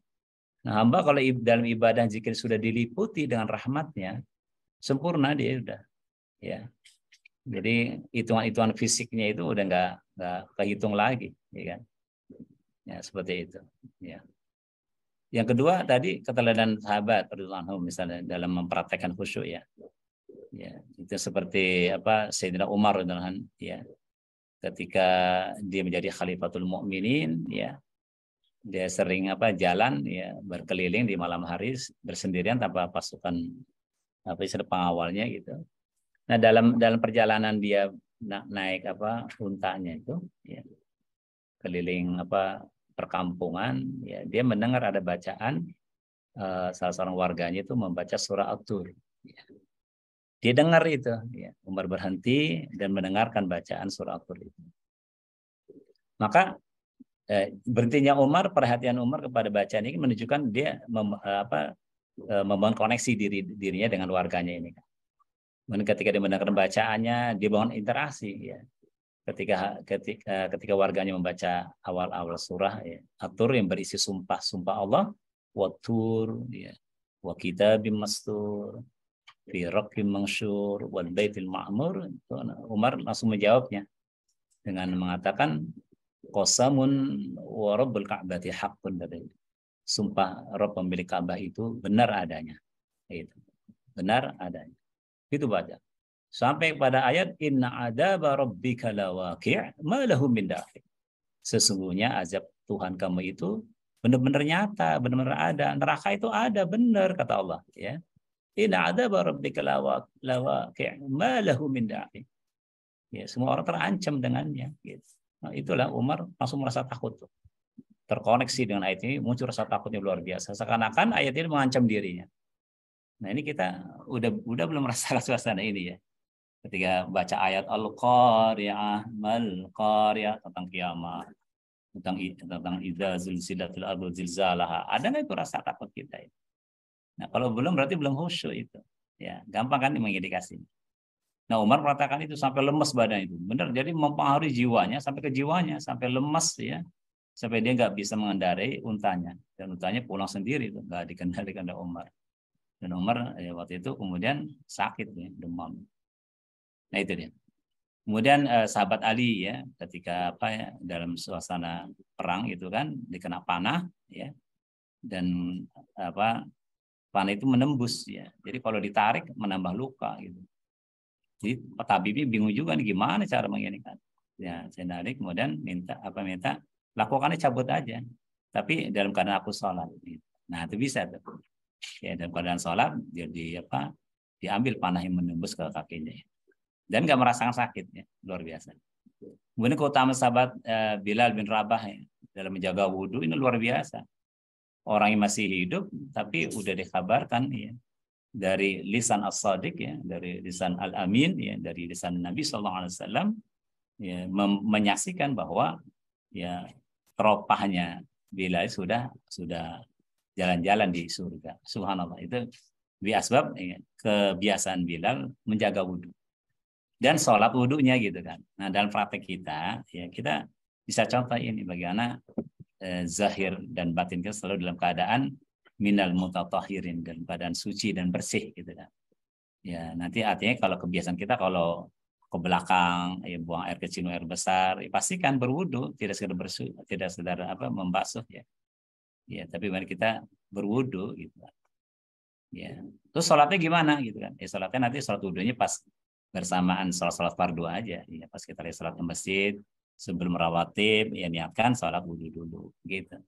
Nah, hamba kalau dalam ibadah zikir sudah diliputi dengan rahmatnya, sempurna dia udah. Ya. Jadi hitungan-hitungan fisiknya itu udah nggak kehitung lagi, ya kan? Ya, seperti itu. Ya. Yang kedua tadi keteladanan sahabat radhiyallahu anhum misalnya dalam mempraktekkan khusyuk ya. Ya, itu seperti Sayyidina Umar radhiyallahu anhu ya. Ketika dia menjadi khalifatul mukminin ya dia sering jalan ya berkeliling di malam hari bersendirian tanpa pasukan pengawalnya gitu. Nah dalam perjalanan dia naik untanya itu ya keliling perkampungan ya dia mendengar ada bacaan salah seorang warganya itu membaca surah At-Tur ya. Dia dengar itu, ya. Umar berhenti dan mendengarkan bacaan surah At-Tur itu. Maka berhentinya Umar, perhatian Umar kepada bacaan ini menunjukkan dia membangun koneksi dirinya dengan warganya ini. Dan ketika dia mendengarkan bacaannya, dia bangun interaksi. Ya. Ketika warganya membaca awal-awal surah ya, At-Tur yang berisi sumpah Allah, Wat-Tur, ya, wa kitabim mastur, fi raqqim mansyur wal baitil ma'mur. Umar langsung menjawabnya dengan mengatakan qasamun wa rabbul ka'bati haqqun. Sumpah Rabb pemilik Ka'bah itu benar adanya. Itu. Benar adanya. Itu baca. Sampai pada ayat inna adzaba rabbika lawaqi' ma lahu min dafi'. Sesungguhnya azab Tuhan kamu itu benar-benar nyata, benar-benar ada. Neraka itu ada benar kata Allah, ya. Inna adzaba rabbika lawaqi' ma lahu min dafi'. Ya, semua orang terancam dengannya gitu. Nah, itulah Umar langsung merasa takut tuh. Terkoneksi dengan ayat ini muncul rasa takutnya luar biasa. Seakan-akan ayat ini mengancam dirinya. Nah, ini kita udah belum merasakan suasana ini ya. Ketika baca ayat Al-Qari'ah, Mal-Qari'ah tentang kiamat, tentang idza zulzilatil ardu zilzalaha. Ada nggak itu rasa takut kita itu? Nah, kalau belum berarti belum khusyuk itu. Ya, gampang kan mengindikasinya. Nah, Umar mengatakan itu sampai lemas badan itu. Benar, jadi mempengaruhi jiwanya sampai ke jiwanya, sampai lemas ya. Sampai dia nggak bisa mengendarai untanya. Dan untanya pulang sendiri itu, nggak dikendalikan oleh Umar. Dan Umar ya, waktu itu kemudian sakit ya, demam. Nah, itu dia. Kemudian sahabat Ali ya, ketika dalam suasana perang itu kan dikena panah ya. Dan panah itu menembus ya. Jadi kalau ditarik menambah luka gitu. Jadi tabibnya bingung juga nih gimana cara menginikan. Ya, saya narik kemudian minta lakukannya cabut aja. Tapi dalam keadaan aku sholat. Gitu. Nah, itu bisa tuh. Ya, dalam keadaan sholat diambil panah yang menembus ke kakinya. Dan nggak merasakan sakit ya, luar biasa. Kemudian keutamaan sahabat Bilal bin Rabah ya, dalam menjaga wudhu ini luar biasa. Orang yang masih hidup tapi udah dikabarkan ya dari lisan as-sadiq ya, dari lisan al-amin ya, dari lisan Nabi sallallahu alaihi wasallam ya menyaksikan bahwa ya teropahnya Bilal sudah jalan-jalan di surga. Subhanallah, itu biasbab kebiasaan Bilal menjaga wudhu dan sholat wudhunya gitu kan. Nah, dalam praktek kita ya kita bisa contoh ini bagaimana zahir dan batin kita selalu dalam keadaan minal mutatahhirin, dalam keadaan suci dan bersih gitu kan. Ya, nanti artinya kalau kebiasaan kita kalau ke belakang ya buang air kecil air besar, ya pastikan berwudu, tidak sekedar tidak sekedar membasuh ya. Ya, tapi mari kita berwudu gitu. Ya. Terus sholatnya gimana gitu kan? Ya sholatnya nanti sholat wudunya pas bersamaan sholat fardu aja. Ya, pas kita lihat sholat ke masjid sebelum rawatib ya niatkan sholat wudu dulu gitu.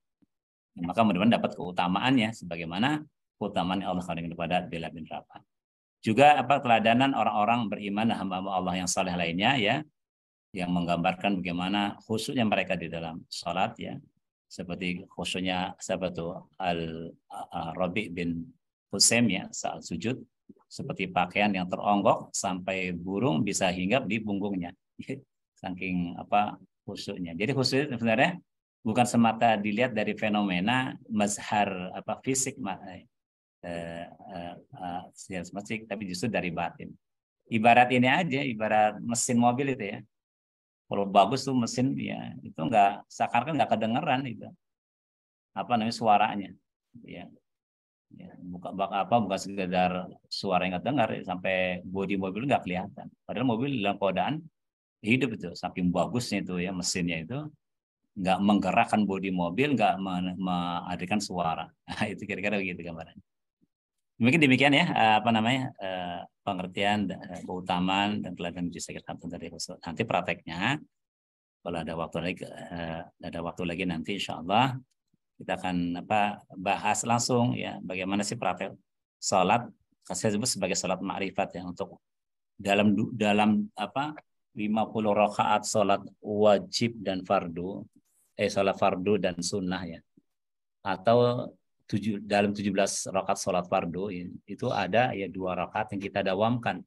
Ya, maka mudah-mudahan dapat keutamaannya sebagaimana keutamaan Allah kepada Bilal bin Rabah. Juga teladanan orang-orang beriman dan hamba Allah yang saleh lainnya ya, yang menggambarkan bagaimana khusyuknya mereka di dalam salat ya, seperti khusyuknya sahabat Rabi bin Husaim ya saat sujud, seperti pakaian yang teronggok sampai burung bisa hinggap di punggungnya, saking khusyuknya. Jadi khusyuk sebenarnya bukan semata dilihat dari fenomena mazhar fisik masjid, tapi justru dari batin. Ibarat ini aja, ibarat mesin mobil itu ya. Kalau bagus tuh mesin ya, itu seakan-akan nggak kedengeran itu. Suaranya. Ya. Ya, bukan sekedar suara yang nggak dengar sampai bodi mobil nggak kelihatan. Padahal mobil dalam keadaan hidup itu, saking bagusnya itu ya mesinnya itu nggak menggerakkan bodi mobil, nggak menghadirkan suara. Nah, itu kira-kira begitu gambarannya. Mungkin demikian ya pengertian keutamaan dan teladan sakit hati dari Rasul. Nanti prakteknya kalau ada waktu lagi nanti insya Allah kita akan bahas langsung ya bagaimana sih praktek sholat, saya sebut sebagai sholat ma'rifat ya, untuk dalam 50 rakaat sholat wajib dan fardu, sholat fardu dan sunnah ya, atau dalam 17 rakaat sholat fardu itu ada ya 2 rakaat yang kita dawamkan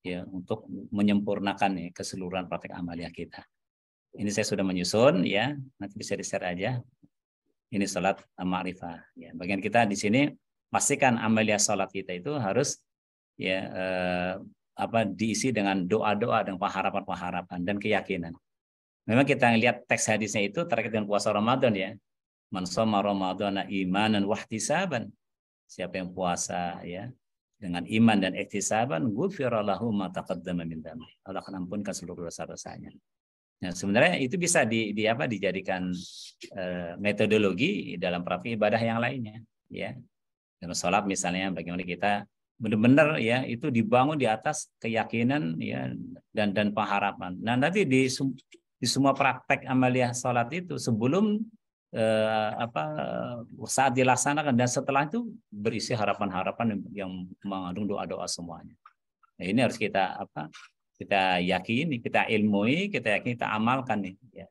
ya untuk menyempurnakan ya keseluruhan praktek amaliyah kita. Ini saya sudah menyusun ya, nanti bisa di-share aja. Ini sholat ma'rifah ya. Bagian kita di sini pastikan amaliyah sholat kita itu harus ya diisi dengan doa-doa dan pengharapan-pengharapan dan keyakinan. Memang kita lihat teks hadisnya itu terkait dengan puasa Ramadan ya. Man shoma ramadhana imanan wahtisaban. Siapa yang puasa ya dengan iman dan ihtisaban, ghufira lahu ma taqaddama min dzambi. Allah akan ampunkan seluruh dosa-dosanya. Nah, sebenarnya itu bisa dijadikan metodologi dalam praktik ibadah yang lainnya ya. Dalam sholat misalnya bagaimana kita benar-benar ya itu dibangun di atas keyakinan ya dan pengharapan. Nah, nanti di semua praktek amaliyah sholat itu sebelum saat dilaksanakan dan setelah itu berisi harapan-harapan yang mengandung doa-doa semuanya. Nah, ini harus kita kita yakini, kita ilmui, kita yakini, kita amalkan nih. Ya.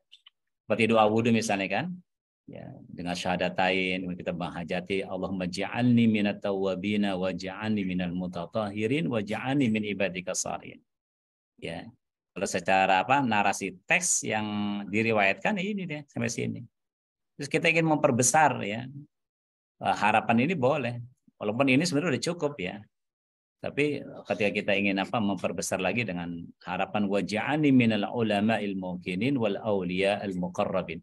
Seperti doa wudhu misalnya kan, ya dengan syahadatain kita menghajati Allahumma ja'alni minat tawwabina wa ja'alni minal mutatahhirin wa ja'alni min ibadika shalihin. Ya. Kalau secara narasi teks yang diriwayatkan ini deh sampai sini. Terus kita ingin memperbesar ya harapan ini boleh, walaupun ini sebenarnya udah cukup ya. Tapi ketika kita ingin memperbesar lagi dengan harapan waj'alni minal ulama'il muqinin wal auliya al muqarrabin.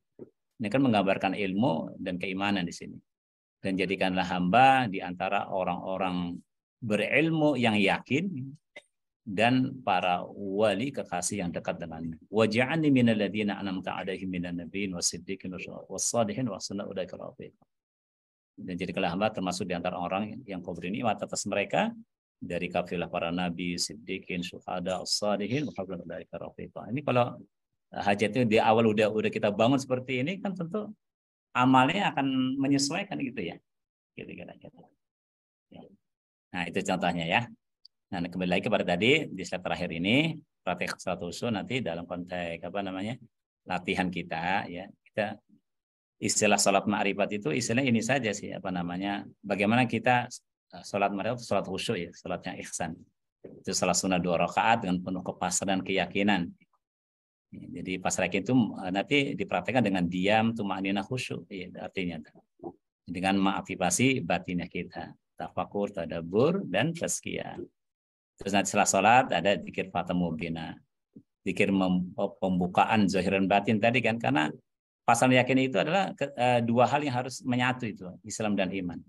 Ini kan menggambarkan ilmu dan keimanan di sini. Dan jadikanlah hamba di antara orang-orang berilmu yang yakin dan para wali kekasih yang dekat dengannya. Waj'alni minal ladzina an'amta 'alaihim minan nabiyyin wasiddiqin wassalihin wa hasuna ulaika rafiqa. Dan jadikanlah hamba termasuk di antara orang yang kau beri nikmat atas mereka dari kafilah para nabi, siddiqin, syuhada, as-salihin wa hasuna ulaika rafiqa. Ini kalau hajat itu di awal udah kita bangun seperti ini kan tentu amalnya akan menyesuaikan gitu ya. Kira-kira gitu. Nah, itu contohnya ya. Nah, kembali lagi kepada tadi di slide terakhir ini praktek sholat khusyuk nanti dalam konteks latihan kita ya. Kita istilah sholat ma'rifat itu istilahnya ini saja sih bagaimana kita sholat ma'rifat, sholat khusyuk ya, sholat yang ihsan. Itu sholat sunnah 2 rakaat dengan penuh kepastian dan keyakinan. Jadi pas yakin itu nanti dipraktekkan dengan diam, tumaninah, khusyuk. Ya, artinya dengan mengaktifasi batinnya kita, tafakur, tadabbur, dan tazkiyah. Terus nanti setelah sholat ada zikir fatamu bina, zikir pembukaan zahir dan batin tadi kan, karena pasal yakin itu adalah dua hal yang harus menyatu itu, Islam dan iman.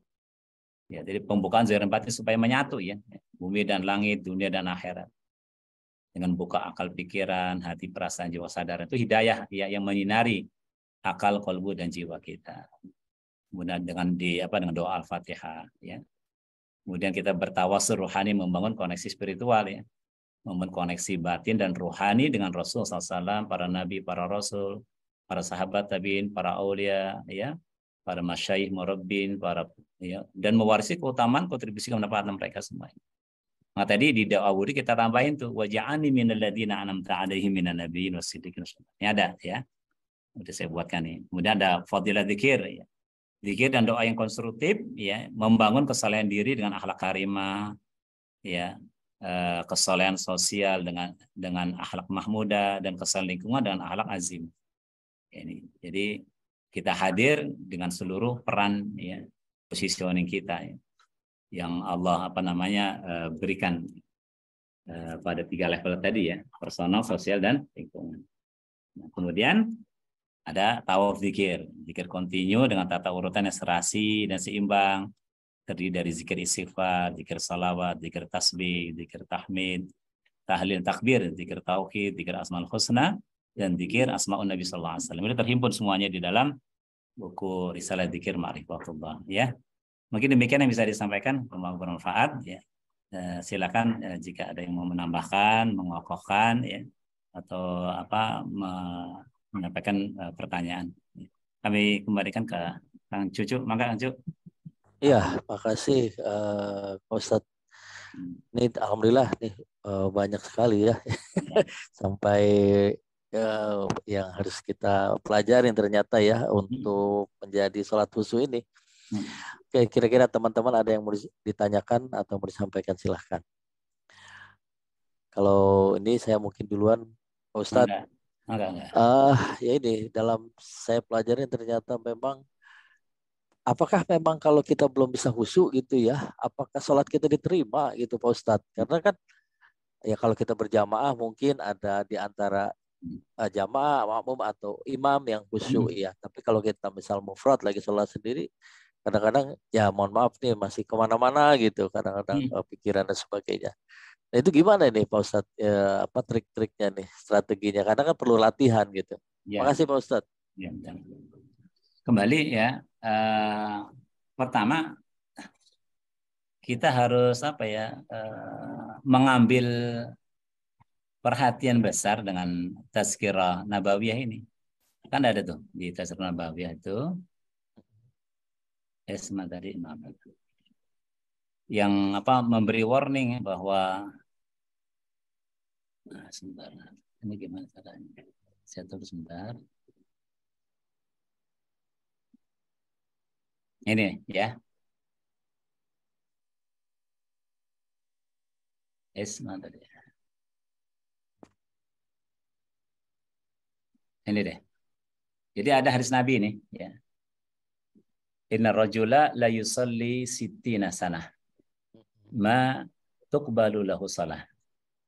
Ya, jadi pembukaan zahir dan batin supaya menyatu ya, bumi dan langit, dunia dan akhirat. Dengan buka akal pikiran, hati, perasaan, jiwa sadar itu hidayah ya yang menyinari akal, kalbu dan jiwa kita. Kemudian dengan doa Al-Fatihah ya. Kemudian kita bertawasul rohani, membangun koneksi spiritual ya. Membangun koneksi batin dan rohani dengan Rasul SAW, para nabi, para rasul, para sahabat tabiin, para aulia ya, para masyayikh, murabbin, para ya, dan mewarisi keutamaan kontribusi kemanfaatan mereka semua. Nah tadi di doa wudi kita tambahin tuh waj'alni minal ladzina an'amta 'alaihim minan nabiyyin wasiddiqin. Ini ada ya. Udah saya buatkan nih. Kemudian ada fadilah zikir ya. Zikir dan doa yang konstruktif ya, membangun kesalehan diri dengan akhlak karimah ya, kesalehan sosial dengan akhlak mahmudah, dan kesalehan lingkungan dengan akhlak azim. Ini. Jadi kita hadir dengan seluruh peran ya, positioning kita ya, yang Allah berikan pada 3 level tadi ya, personal, sosial, dan lingkungan. Nah, kemudian ada tawaf zikir, zikir kontinu dengan tata urutan yang serasi dan seimbang, terdiri dari zikir istighfar, zikir salawat, zikir tasbih, zikir tahmid, tahlil takbir, zikir tauhid, zikir asmaul husna, dan zikir asmaun Nabi sallallahu alaihi wasallam. Ini terhimpun semuanya di dalam buku Risalah Zikir Ma'rifatullah ya. Mungkin demikian yang bisa disampaikan, semoga bermanfaat ya. Silakan jika ada yang mau menambahkan, mengokohkan ya, atau menyampaikan pertanyaan. Kami kembalikan ke Kang Cucu. Maka Kang Cucu. Iya, makasih Pak Ustadz. Ini alhamdulillah nih banyak sekali ya. Sampai yang harus kita pelajarin ternyata ya untuk menjadi sholat khusyuk ini. Oke, kira-kira teman-teman ada yang mau ditanyakan atau mau disampaikan, silahkan. Kalau ini saya mungkin duluan, Pak Ustadz. Enggak. Ya ini dalam saya pelajarin ternyata memang apakah memang kalau kita belum bisa khusyuk gitu ya, apakah sholat kita diterima gitu Pak Ustadz? Karena kan ya kalau kita berjamaah mungkin ada di antara jamaah, makmum atau imam yang khusyuk ya. Tapi kalau kita misal mufrad lagi sholat sendiri, kadang-kadang ya mohon maaf nih masih kemana-mana gitu, kadang-kadang pikiran dan sebagainya. Nah itu gimana nih Pak Ustadz? Apa trik-triknya nih, strateginya? Karena kan perlu latihan gitu. Ya. Makasih Pak Ustadz. Ya, kembali ya, pertama kita harus mengambil perhatian besar dengan tazkirah nabawiyah ini. Kan ada tuh di tazkirah nabawiyah itu tadi yang memberi warning bahwa sebentar, ini gimana caranya? Saya tulis sebentar. Ini ya. Tadi. Ini deh. Jadi ada hadis Nabi ini ya. Inna rajula la yusalli sittina sanah ma tuqbalu lahu salah.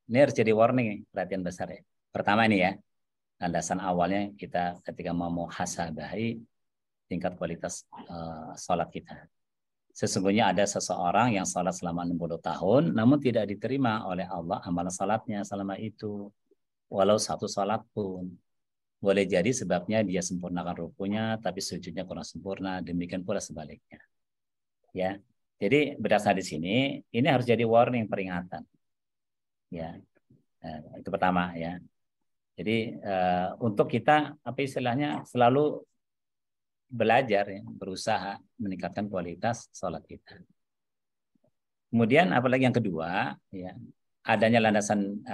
Ini harus jadi warning, perhatian besar ya. Pertama ini ya, landasan awalnya kita ketika mau muhasabahi tingkat kualitas salat kita. Sesungguhnya ada seseorang yang salat selama 60 tahun namun tidak diterima oleh Allah amalan salatnya selama itu, walau satu salat pun. Boleh jadi sebabnya dia sempurnakan rukunya tapi sujudnya kurang sempurna, demikian pula sebaliknya. Ya. Jadi berdasar di sini ini harus jadi warning, peringatan. Ya. Itu pertama ya. Jadi untuk kita istilahnya selalu belajar ya, berusaha meningkatkan kualitas sholat kita. Kemudian apalagi yang kedua ya, adanya landasan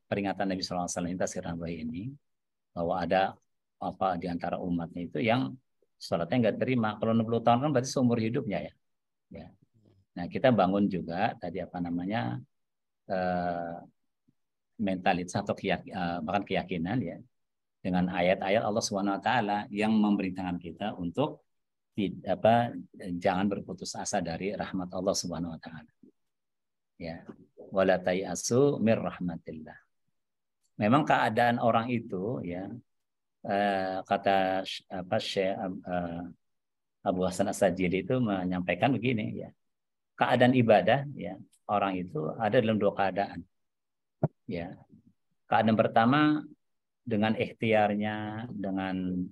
peringatan Nabi SAW ini bahwa ada di antara umatnya itu yang sholatnya nggak terima. Kalau 60 tahun kan berarti seumur hidupnya ya. Ya. Nah kita bangun juga tadi mentalitas atau bahkan keyakinan ya, dengan ayat-ayat Allah Subhanahu wa taala yang memerintahkan kita untuk jangan berputus asa dari rahmat Allah Subhanahu wa taala. Ya. Wala tayasu mir rahmatillah. Memang keadaan orang itu ya kata Syekh Abu Hasan As-Sajili itu menyampaikan begini ya. Keadaan ibadah ya, orang itu ada dalam dua keadaan. Ya. Keadaan pertama dengan ikhtiarnya, dengan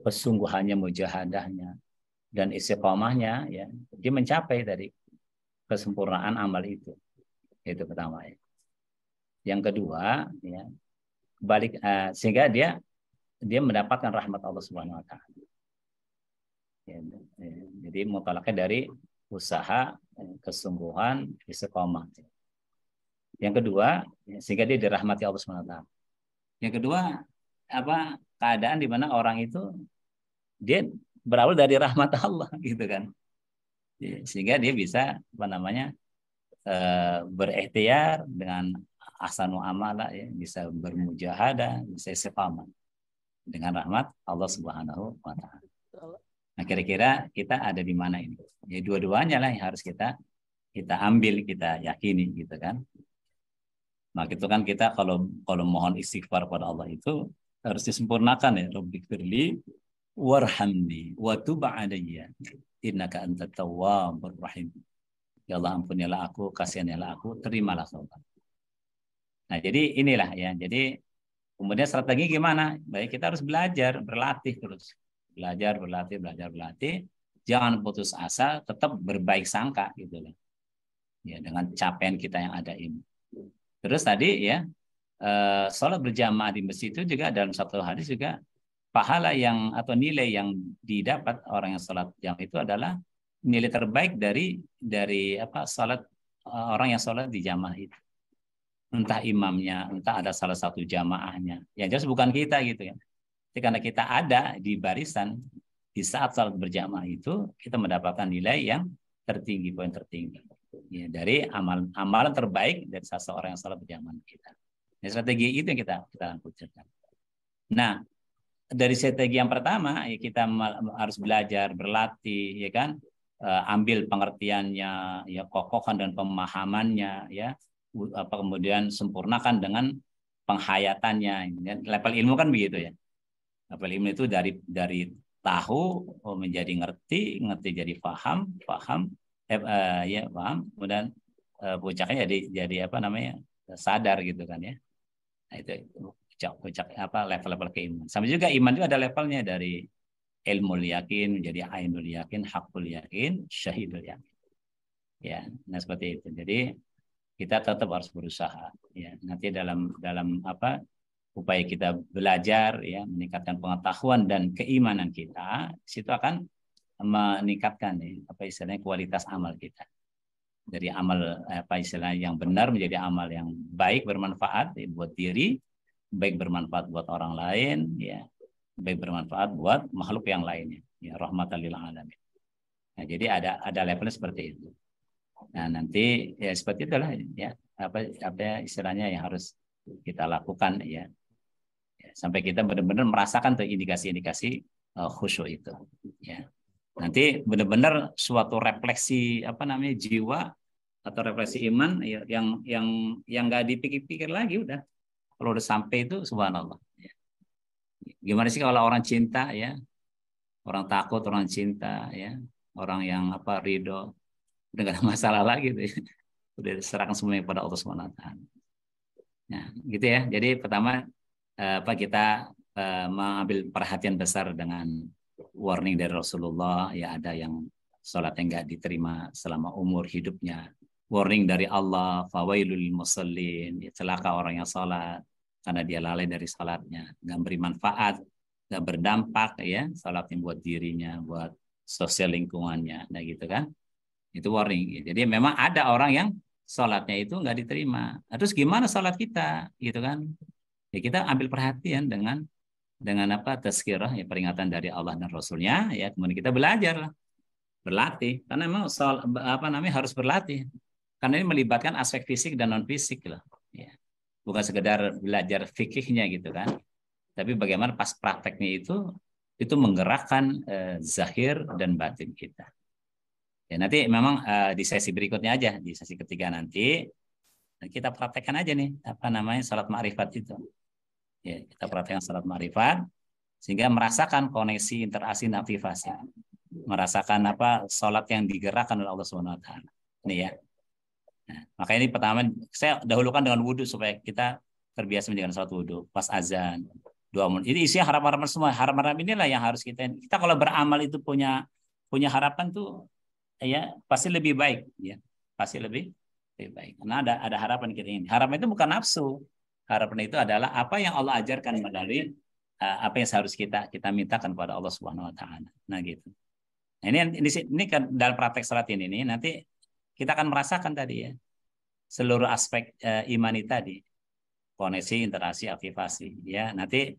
kesungguhannya, mujahadahnya dan istiqomahnya ya, dia mencapai dari kesempurnaan amal itu. Itu pertama ya. Yang kedua ya, balik sehingga dia mendapatkan rahmat Allah Subhanahu wa taala. Ya, jadi mutalaknya dari usaha, kesungguhan, istiqomah. Yang kedua, ya, sehingga dia dirahmati Allah Subhanahu wa taala. Yang kedua, keadaan di mana orang itu dia berawal dari rahmat Allah gitu kan. Ya, sehingga dia bisa berikhtiar dengan ahsanu amala ya, bisa bermujahadah, bisa istiqamah dengan rahmat Allah Subhanahu wa taala. Nah, kira-kira kita ada di mana ini? Ya dua-duanya lah yang harus kita ambil, kita yakini gitu kan. Maka itu kan kita kalau mohon istighfar pada Allah itu harus disempurnakan ya. Rabbighfirli warhamni wa tub 'alayya innaka antat tawwabur rahim. Ya Allah, ampunilah aku, kasihanilah aku, terimalah taubat. Nah, jadi inilah ya. Jadi kemudian strategi gimana? Baik, kita harus belajar, berlatih terus. Belajar, berlatih. Jangan putus asa, tetap berbaik sangka gitu loh. Ya, dengan capaian kita yang ada ini. Terus tadi ya, sholat berjamaah di masjid itu juga dalam satu hadis juga pahala yang atau nilai yang didapat orang yang sholat jamaah itu adalah nilai terbaik dari sholat orang yang sholat di jamaah itu. Entah imamnya, entah ada salah satu jamaahnya. Yang jelas bukan kita gitu ya. Jadi karena kita ada di barisan di saat sholat berjamaah itu, kita mendapatkan nilai yang tertinggi, poin tertinggi. Ya, dari amalan terbaik dari seseorang yang salah berjamaah kita. Ya, strategi itu yang kita lakukan. Nah, dari strategi yang pertama ya kita harus belajar, berlatih, ya kan, ambil pengertiannya, ya kokohkan dan pemahamannya, ya, kemudian sempurnakan dengan penghayatannya. Level ilmu kan begitu ya. Level ilmu itu dari tahu menjadi ngerti jadi paham, ya paham, kemudian puncaknya jadi sadar gitu kan ya. Nah, itu puncak level-level keimanan. Sama juga iman itu ada levelnya dari ilmu yakin menjadi ainul yakin, hakul yakin, syahidul yakin. Ya, nah seperti itu. Jadi kita tetap harus berusaha ya. Nanti dalam upaya kita belajar ya, meningkatkan pengetahuan dan keimanan kita, situ akan meningkatkan istilahnya kualitas amal kita. Dari amal istilahnya yang benar menjadi amal yang baik, bermanfaat buat diri, baik bermanfaat buat orang lain, ya, baik bermanfaat buat makhluk yang lainnya, ya, rahmatan lil alamin. Nah, jadi ada levelnya seperti itu. Nah, nanti ya seperti itulah ya, istilahnya yang harus kita lakukan ya. Sampai kita benar-benar merasakan tuh indikasi-indikasi khusyuk itu, ya. Nanti benar-benar suatu refleksi jiwa atau refleksi iman ya, yang nggak dipikir-pikir lagi udah. Kalau udah sampai itu subhanallah. Ya. Gimana sih kalau orang cinta ya, orang takut, orang cinta ya, orang yang ridho, udah gak ada masalah lagi tuh. Ya. Udah serahkan semuanya kepada Allah Subhanahu wa taala. Nah, gitu ya. Jadi pertama kita mengambil perhatian besar dengan warning dari Rasulullah, ya ada yang sholatnya nggak diterima selama umur hidupnya. Warning dari Allah, fawailul musallin, ya, celaka orang yang sholat karena dia lalai dari sholatnya, nggak beri manfaat, nggak berdampak ya sholatnya buat dirinya, buat sosial lingkungannya, nah gitu kan. Itu warning. Jadi memang ada orang yang sholatnya itu nggak diterima. Terus gimana sholat kita, gitu kan? Ya kita ambil perhatian dengan tazkirah, ya peringatan dari Allah dan Rasulnya, ya kemudian kita belajar, berlatih, karena memang harus berlatih, karena ini melibatkan aspek fisik dan non fisik lah, ya. bukan sekedar belajar fikihnya gitu kan, tapi bagaimana pas prakteknya itu menggerakkan zahir dan batin kita. Ya nanti memang di sesi berikutnya aja, di sesi ketiga nanti kita praktekkan aja nih apa namanya salat ma'rifat itu. Ya, kita praktekkan salat ma'rifat sehingga merasakan koneksi interaksi nafifasi, merasakan apa salat yang digerakkan oleh Allah Subhanahu wa taala. Ini ya. Nah, makanya ini pertama saya dahulukan dengan wudhu supaya kita terbiasa dengan salat wudhu pas azan. 2 menit. Ini isinya harap-harapan semua. Harap-harapan inilah yang harus kita kalau beramal itu punya harapan tuh ya pasti lebih baik ya. Pasti lebih baik. Karena ada harapan kita ini. Harapan itu bukan nafsu. Harapan itu adalah apa yang Allah ajarkan melalui apa yang harus kita mintakan kepada Allah Subhanahu wa taala. Nah gitu. Nah, ini kan dalam praktek salat ini nih nanti kita akan merasakan tadi ya seluruh aspek imani tadi. Koneksi, interaksi, aktivasi ya. Nanti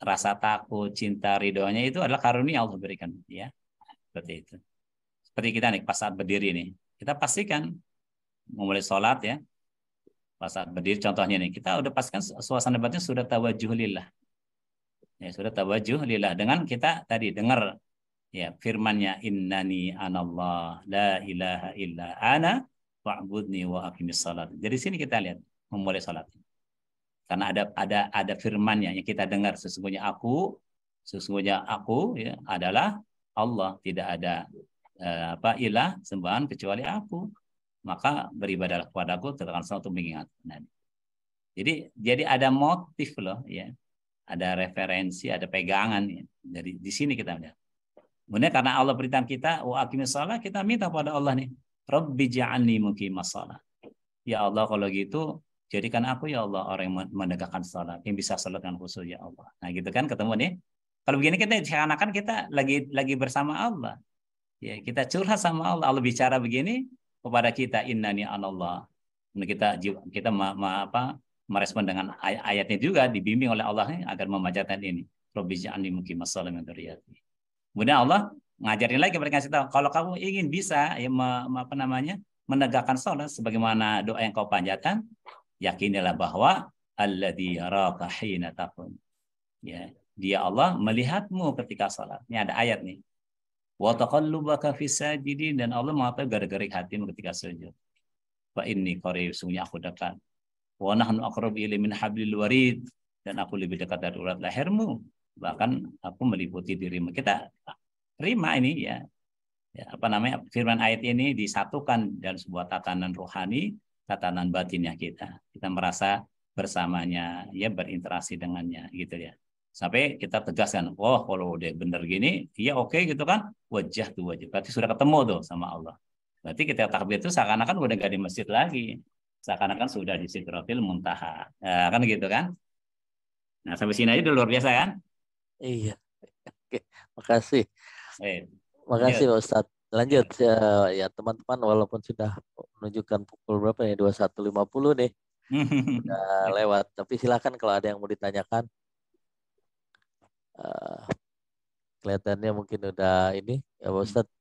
rasa takut, cinta, ridhonya itu adalah karunia Allah berikan ya. Seperti itu. Seperti kita nih pas saat berdiri nih. Kita pastikan memulai sholat ya. Pas saat berdiri contohnya nih, kita udah pastikan suasana batin sudah tawajuh lillah. Ya, sudah tawajuh lillah dengan kita tadi dengar ya firman-Nya innani anallah la ilaha illa ana fa'budni wa aqimis salat. Dari sini kita lihat memulai salat. Karena ada firman-Nya yang kita dengar sesungguhnya aku ya adalah Allah, tidak ada ilah sembahan kecuali aku. Maka beribadahlah kepadaku terus untuk mengingat. Nah, jadi ada motif loh ya. Ada referensi, ada pegangan ya. Dari di sini kita melihat. Kemudian karena Allah perintah kita wa aqimis shalah, kita minta pada Allah nih, Rabbi ja'alni muqimas shalah. Ya Allah kalau gitu jadikan aku ya Allah orang yang menegakkan salat, yang bisa salat dengan khusyuk ya Allah. Nah, gitu kan ketemu nih. Kalau begini kita seakan-akan kita lagi bersama Allah. Ya, kita curhat sama Allah. Allah bicara begini kepada kita innani anallah. Kita merespon dengan ayatnya juga dibimbing oleh Allah agar membacakan ini. Rabbi ja'alni muqimas shalah min dzurriyyati. Kemudian Allah ngajarin lagi mereka kasih tahu kalau kamu ingin bisa ya menegakkan salat sebagaimana doa yang kau panjatkan, yakinilah bahwa alladzi yaraka hina taqum. Ya, dia Allah melihatmu ketika salat. Ini ada ayat nih. Wa taqallubaka fis sajidin, dan Allah mengatakan gerak-gerik hatimu ketika sujud. Fa inni qarib, sungguhnya aku dekat. Wa nahnu aqrabu ilaihi min hablil warid, dan aku lebih dekat dari urat lehermu. Bahkan aku meliputi dirimu. Kita terima ini ya. Firman ayat ini disatukan dalam sebuah tatanan rohani, tatanan batinnya kita. Kita merasa bersamanya, ya berinteraksi dengannya gitu ya. Sampai kita tegaskan, oh kalau udah bener gini, iya oke gitu kan, wajah tuh wajah. Berarti sudah ketemu tuh sama Allah. Berarti kita takbir itu seakan-akan udah gak di masjid lagi. Seakan-akan sudah di Sidratil Muntaha. Nah, kan gitu kan. Nah sampai sini aja udah luar biasa kan. Iya. Oke, makasih. Makasih Lanjut. Pak Ustadz. Lanjut ya teman-teman, walaupun sudah menunjukkan pukul berapa ya 21.50 nih. Udah lewat, tapi silakan kalau ada yang mau ditanyakan. Kelihatannya mungkin udah ini ya Pak Ustadz,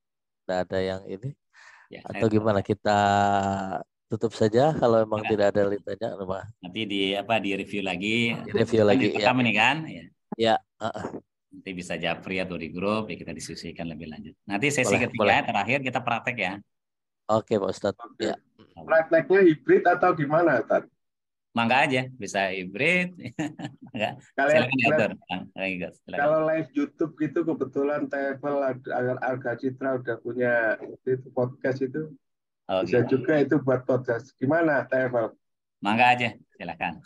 udah ada yang ini Ya, atau gimana, kita tutup saja kalau memang tidak ada ditanya. Nanti di review lagi. Di review lagi ya. Ini kan ya. Ya. Nanti bisa japri atau di grup ya, kita diskusikan lebih lanjut. Nanti sesi ketiga terakhir kita praktek ya. Oke Pak Ustadz. Ya. Prakteknya hibrid atau gimana Ustadz? Mangga aja, bisa hibrid. Kalau live YouTube gitu kebetulan TFL Arga Citra udah punya itu podcast itu. Bisa juga itu buat podcast. Gimana TFL? Mangga aja, silakan.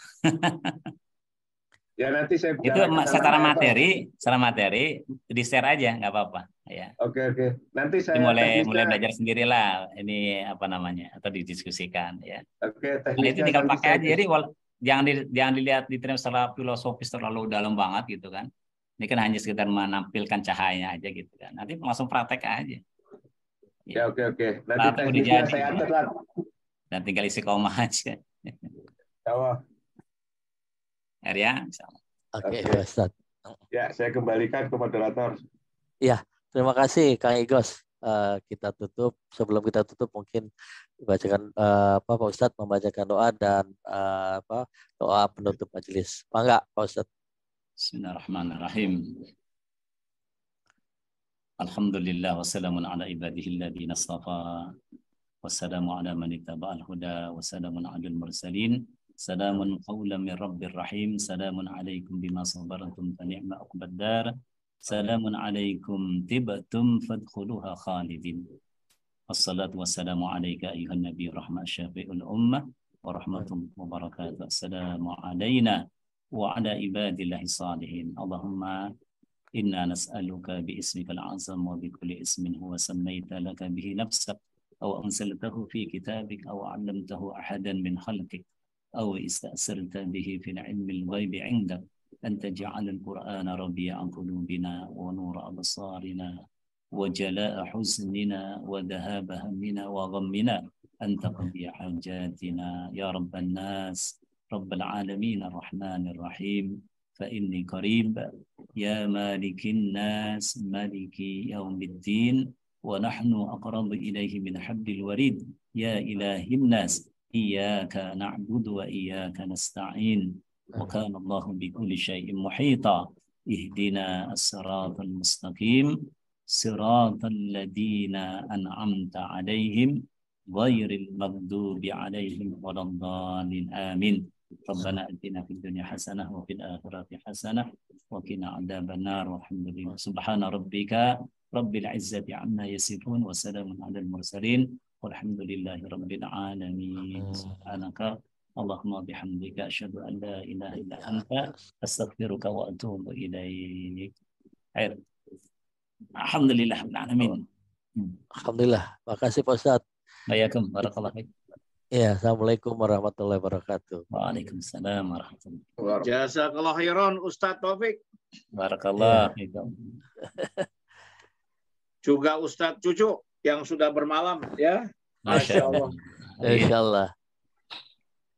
Ya nanti saya itu secara materi di share aja nggak apa-apa ya. Oke. Nanti saya mulai belajar sendirilah ini apa namanya atau didiskusikan ya. Oke, nah, itu tinggal pakai aja. Jadi jangan dilihat di term secara filosofis terlalu dalam banget gitu kan. Ini kan hanya sekedar menampilkan cahayanya aja gitu kan. Nanti langsung praktek aja. Ya oke. Nanti teknisnya saya atur lah. Dan tinggal isi koma aja. Ya, Oke, Ustaz. Ya, saya kembalikan ke moderator. Ya, terima kasih Kang Igos kita tutup. Sebelum kita tutup mungkin bacakan Pak Ustadz membacakan doa dan doa penutup majelis. Mangga Pak Ustadz. Bismillahirrahmanirrahim. Alhamdulillah wassalamun ala ibadihi alladhina astafa wassalamu ala man ittaba'al huda wassalamun ala al-mursalin. Salamun qawlan min rabbir rahim. Salamun alaikum bima sabartum fa ni'ma uqbad dar. Salamun alaikum tibtum fadkhuluha khalidin. Wassalatu wassalamu alayka ayuhan nabiy rahmat syafi'ul ummah wa rahmatullahi wa barakatuh. Assalamu alayna wa ala ibadillahi salihin. Allahumma inna nas'aluka bi ismikal azam wa bi kulli ismin huwa sammaita laka bihi nafsak aw anzaltahu fi kitabik aw 'allamtahu ahadan min khalqik aw ista'sarta bihi fil 'ilmi al-ghaibi 'indak an taj'ala al-Qur'ana rabi'a qulubina wa nura absarina وجلاء حزننا وذهاب همنا وغمنا أن تقضي حاجاتنا يا رب الناس رب العالمين الرحمن الرحيم فإني قريب يا مالك الناس مالك يوم الدين ونحن أقرب إليه من حبل الوريد يا إله الناس إياك نعبد وإياك نستعين وكان الله بكل شيء محيطا اهدنا الصراط المستقيم صراط الذين أنعمت عليهم غير المغضوب عليهم ولا الضالين آمين ربنا آتنا في الدنيا حسنة وفي الآخرة حسنة وقنا عذاب النار والحمد لله سبحان ربك رب العزة عما يصفون وسلام على المرسلين والحمد لله رب العالمين سبحانك اللهم وبحمدك أشهد أن لا إله إلا أنت أستغفرك وأتوب إليك. خير. Alhamdulillah alamin. Alhamdulillah. Makasih Pak Ustadz. Bayakum barakallahu fiik. Iya, Assalamualaikum warahmatullahi wabarakatuh. Waalaikumsalam warahmatullahi wabarakatuh. Jazakallahu khairan Ustadz Taufik. Barakallahu fiikum. Juga Ustadz Cucu yang sudah bermalam ya. Masya Allah. Insya Allah.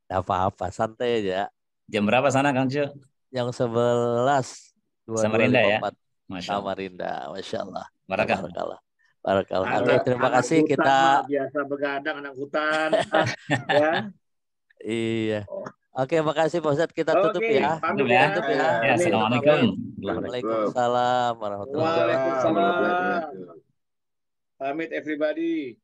Tidak apa-apa, santai aja. Jam berapa sana Kang Cu? Yang 11. Samarinda ya? Samarinda, Masya Allah. Barakallah. Barakallah. Oke, terima kasih kita. Biasa begadang anak hutan. Ya. Iya. Oke, makasih Pak Ustadz. Kita tutup ya. Tutup ya. Ya, assalamualaikum. Waalaikumsalam warahmatullahi wabarakatuh. Waalaikumsalam. Pamit everybody.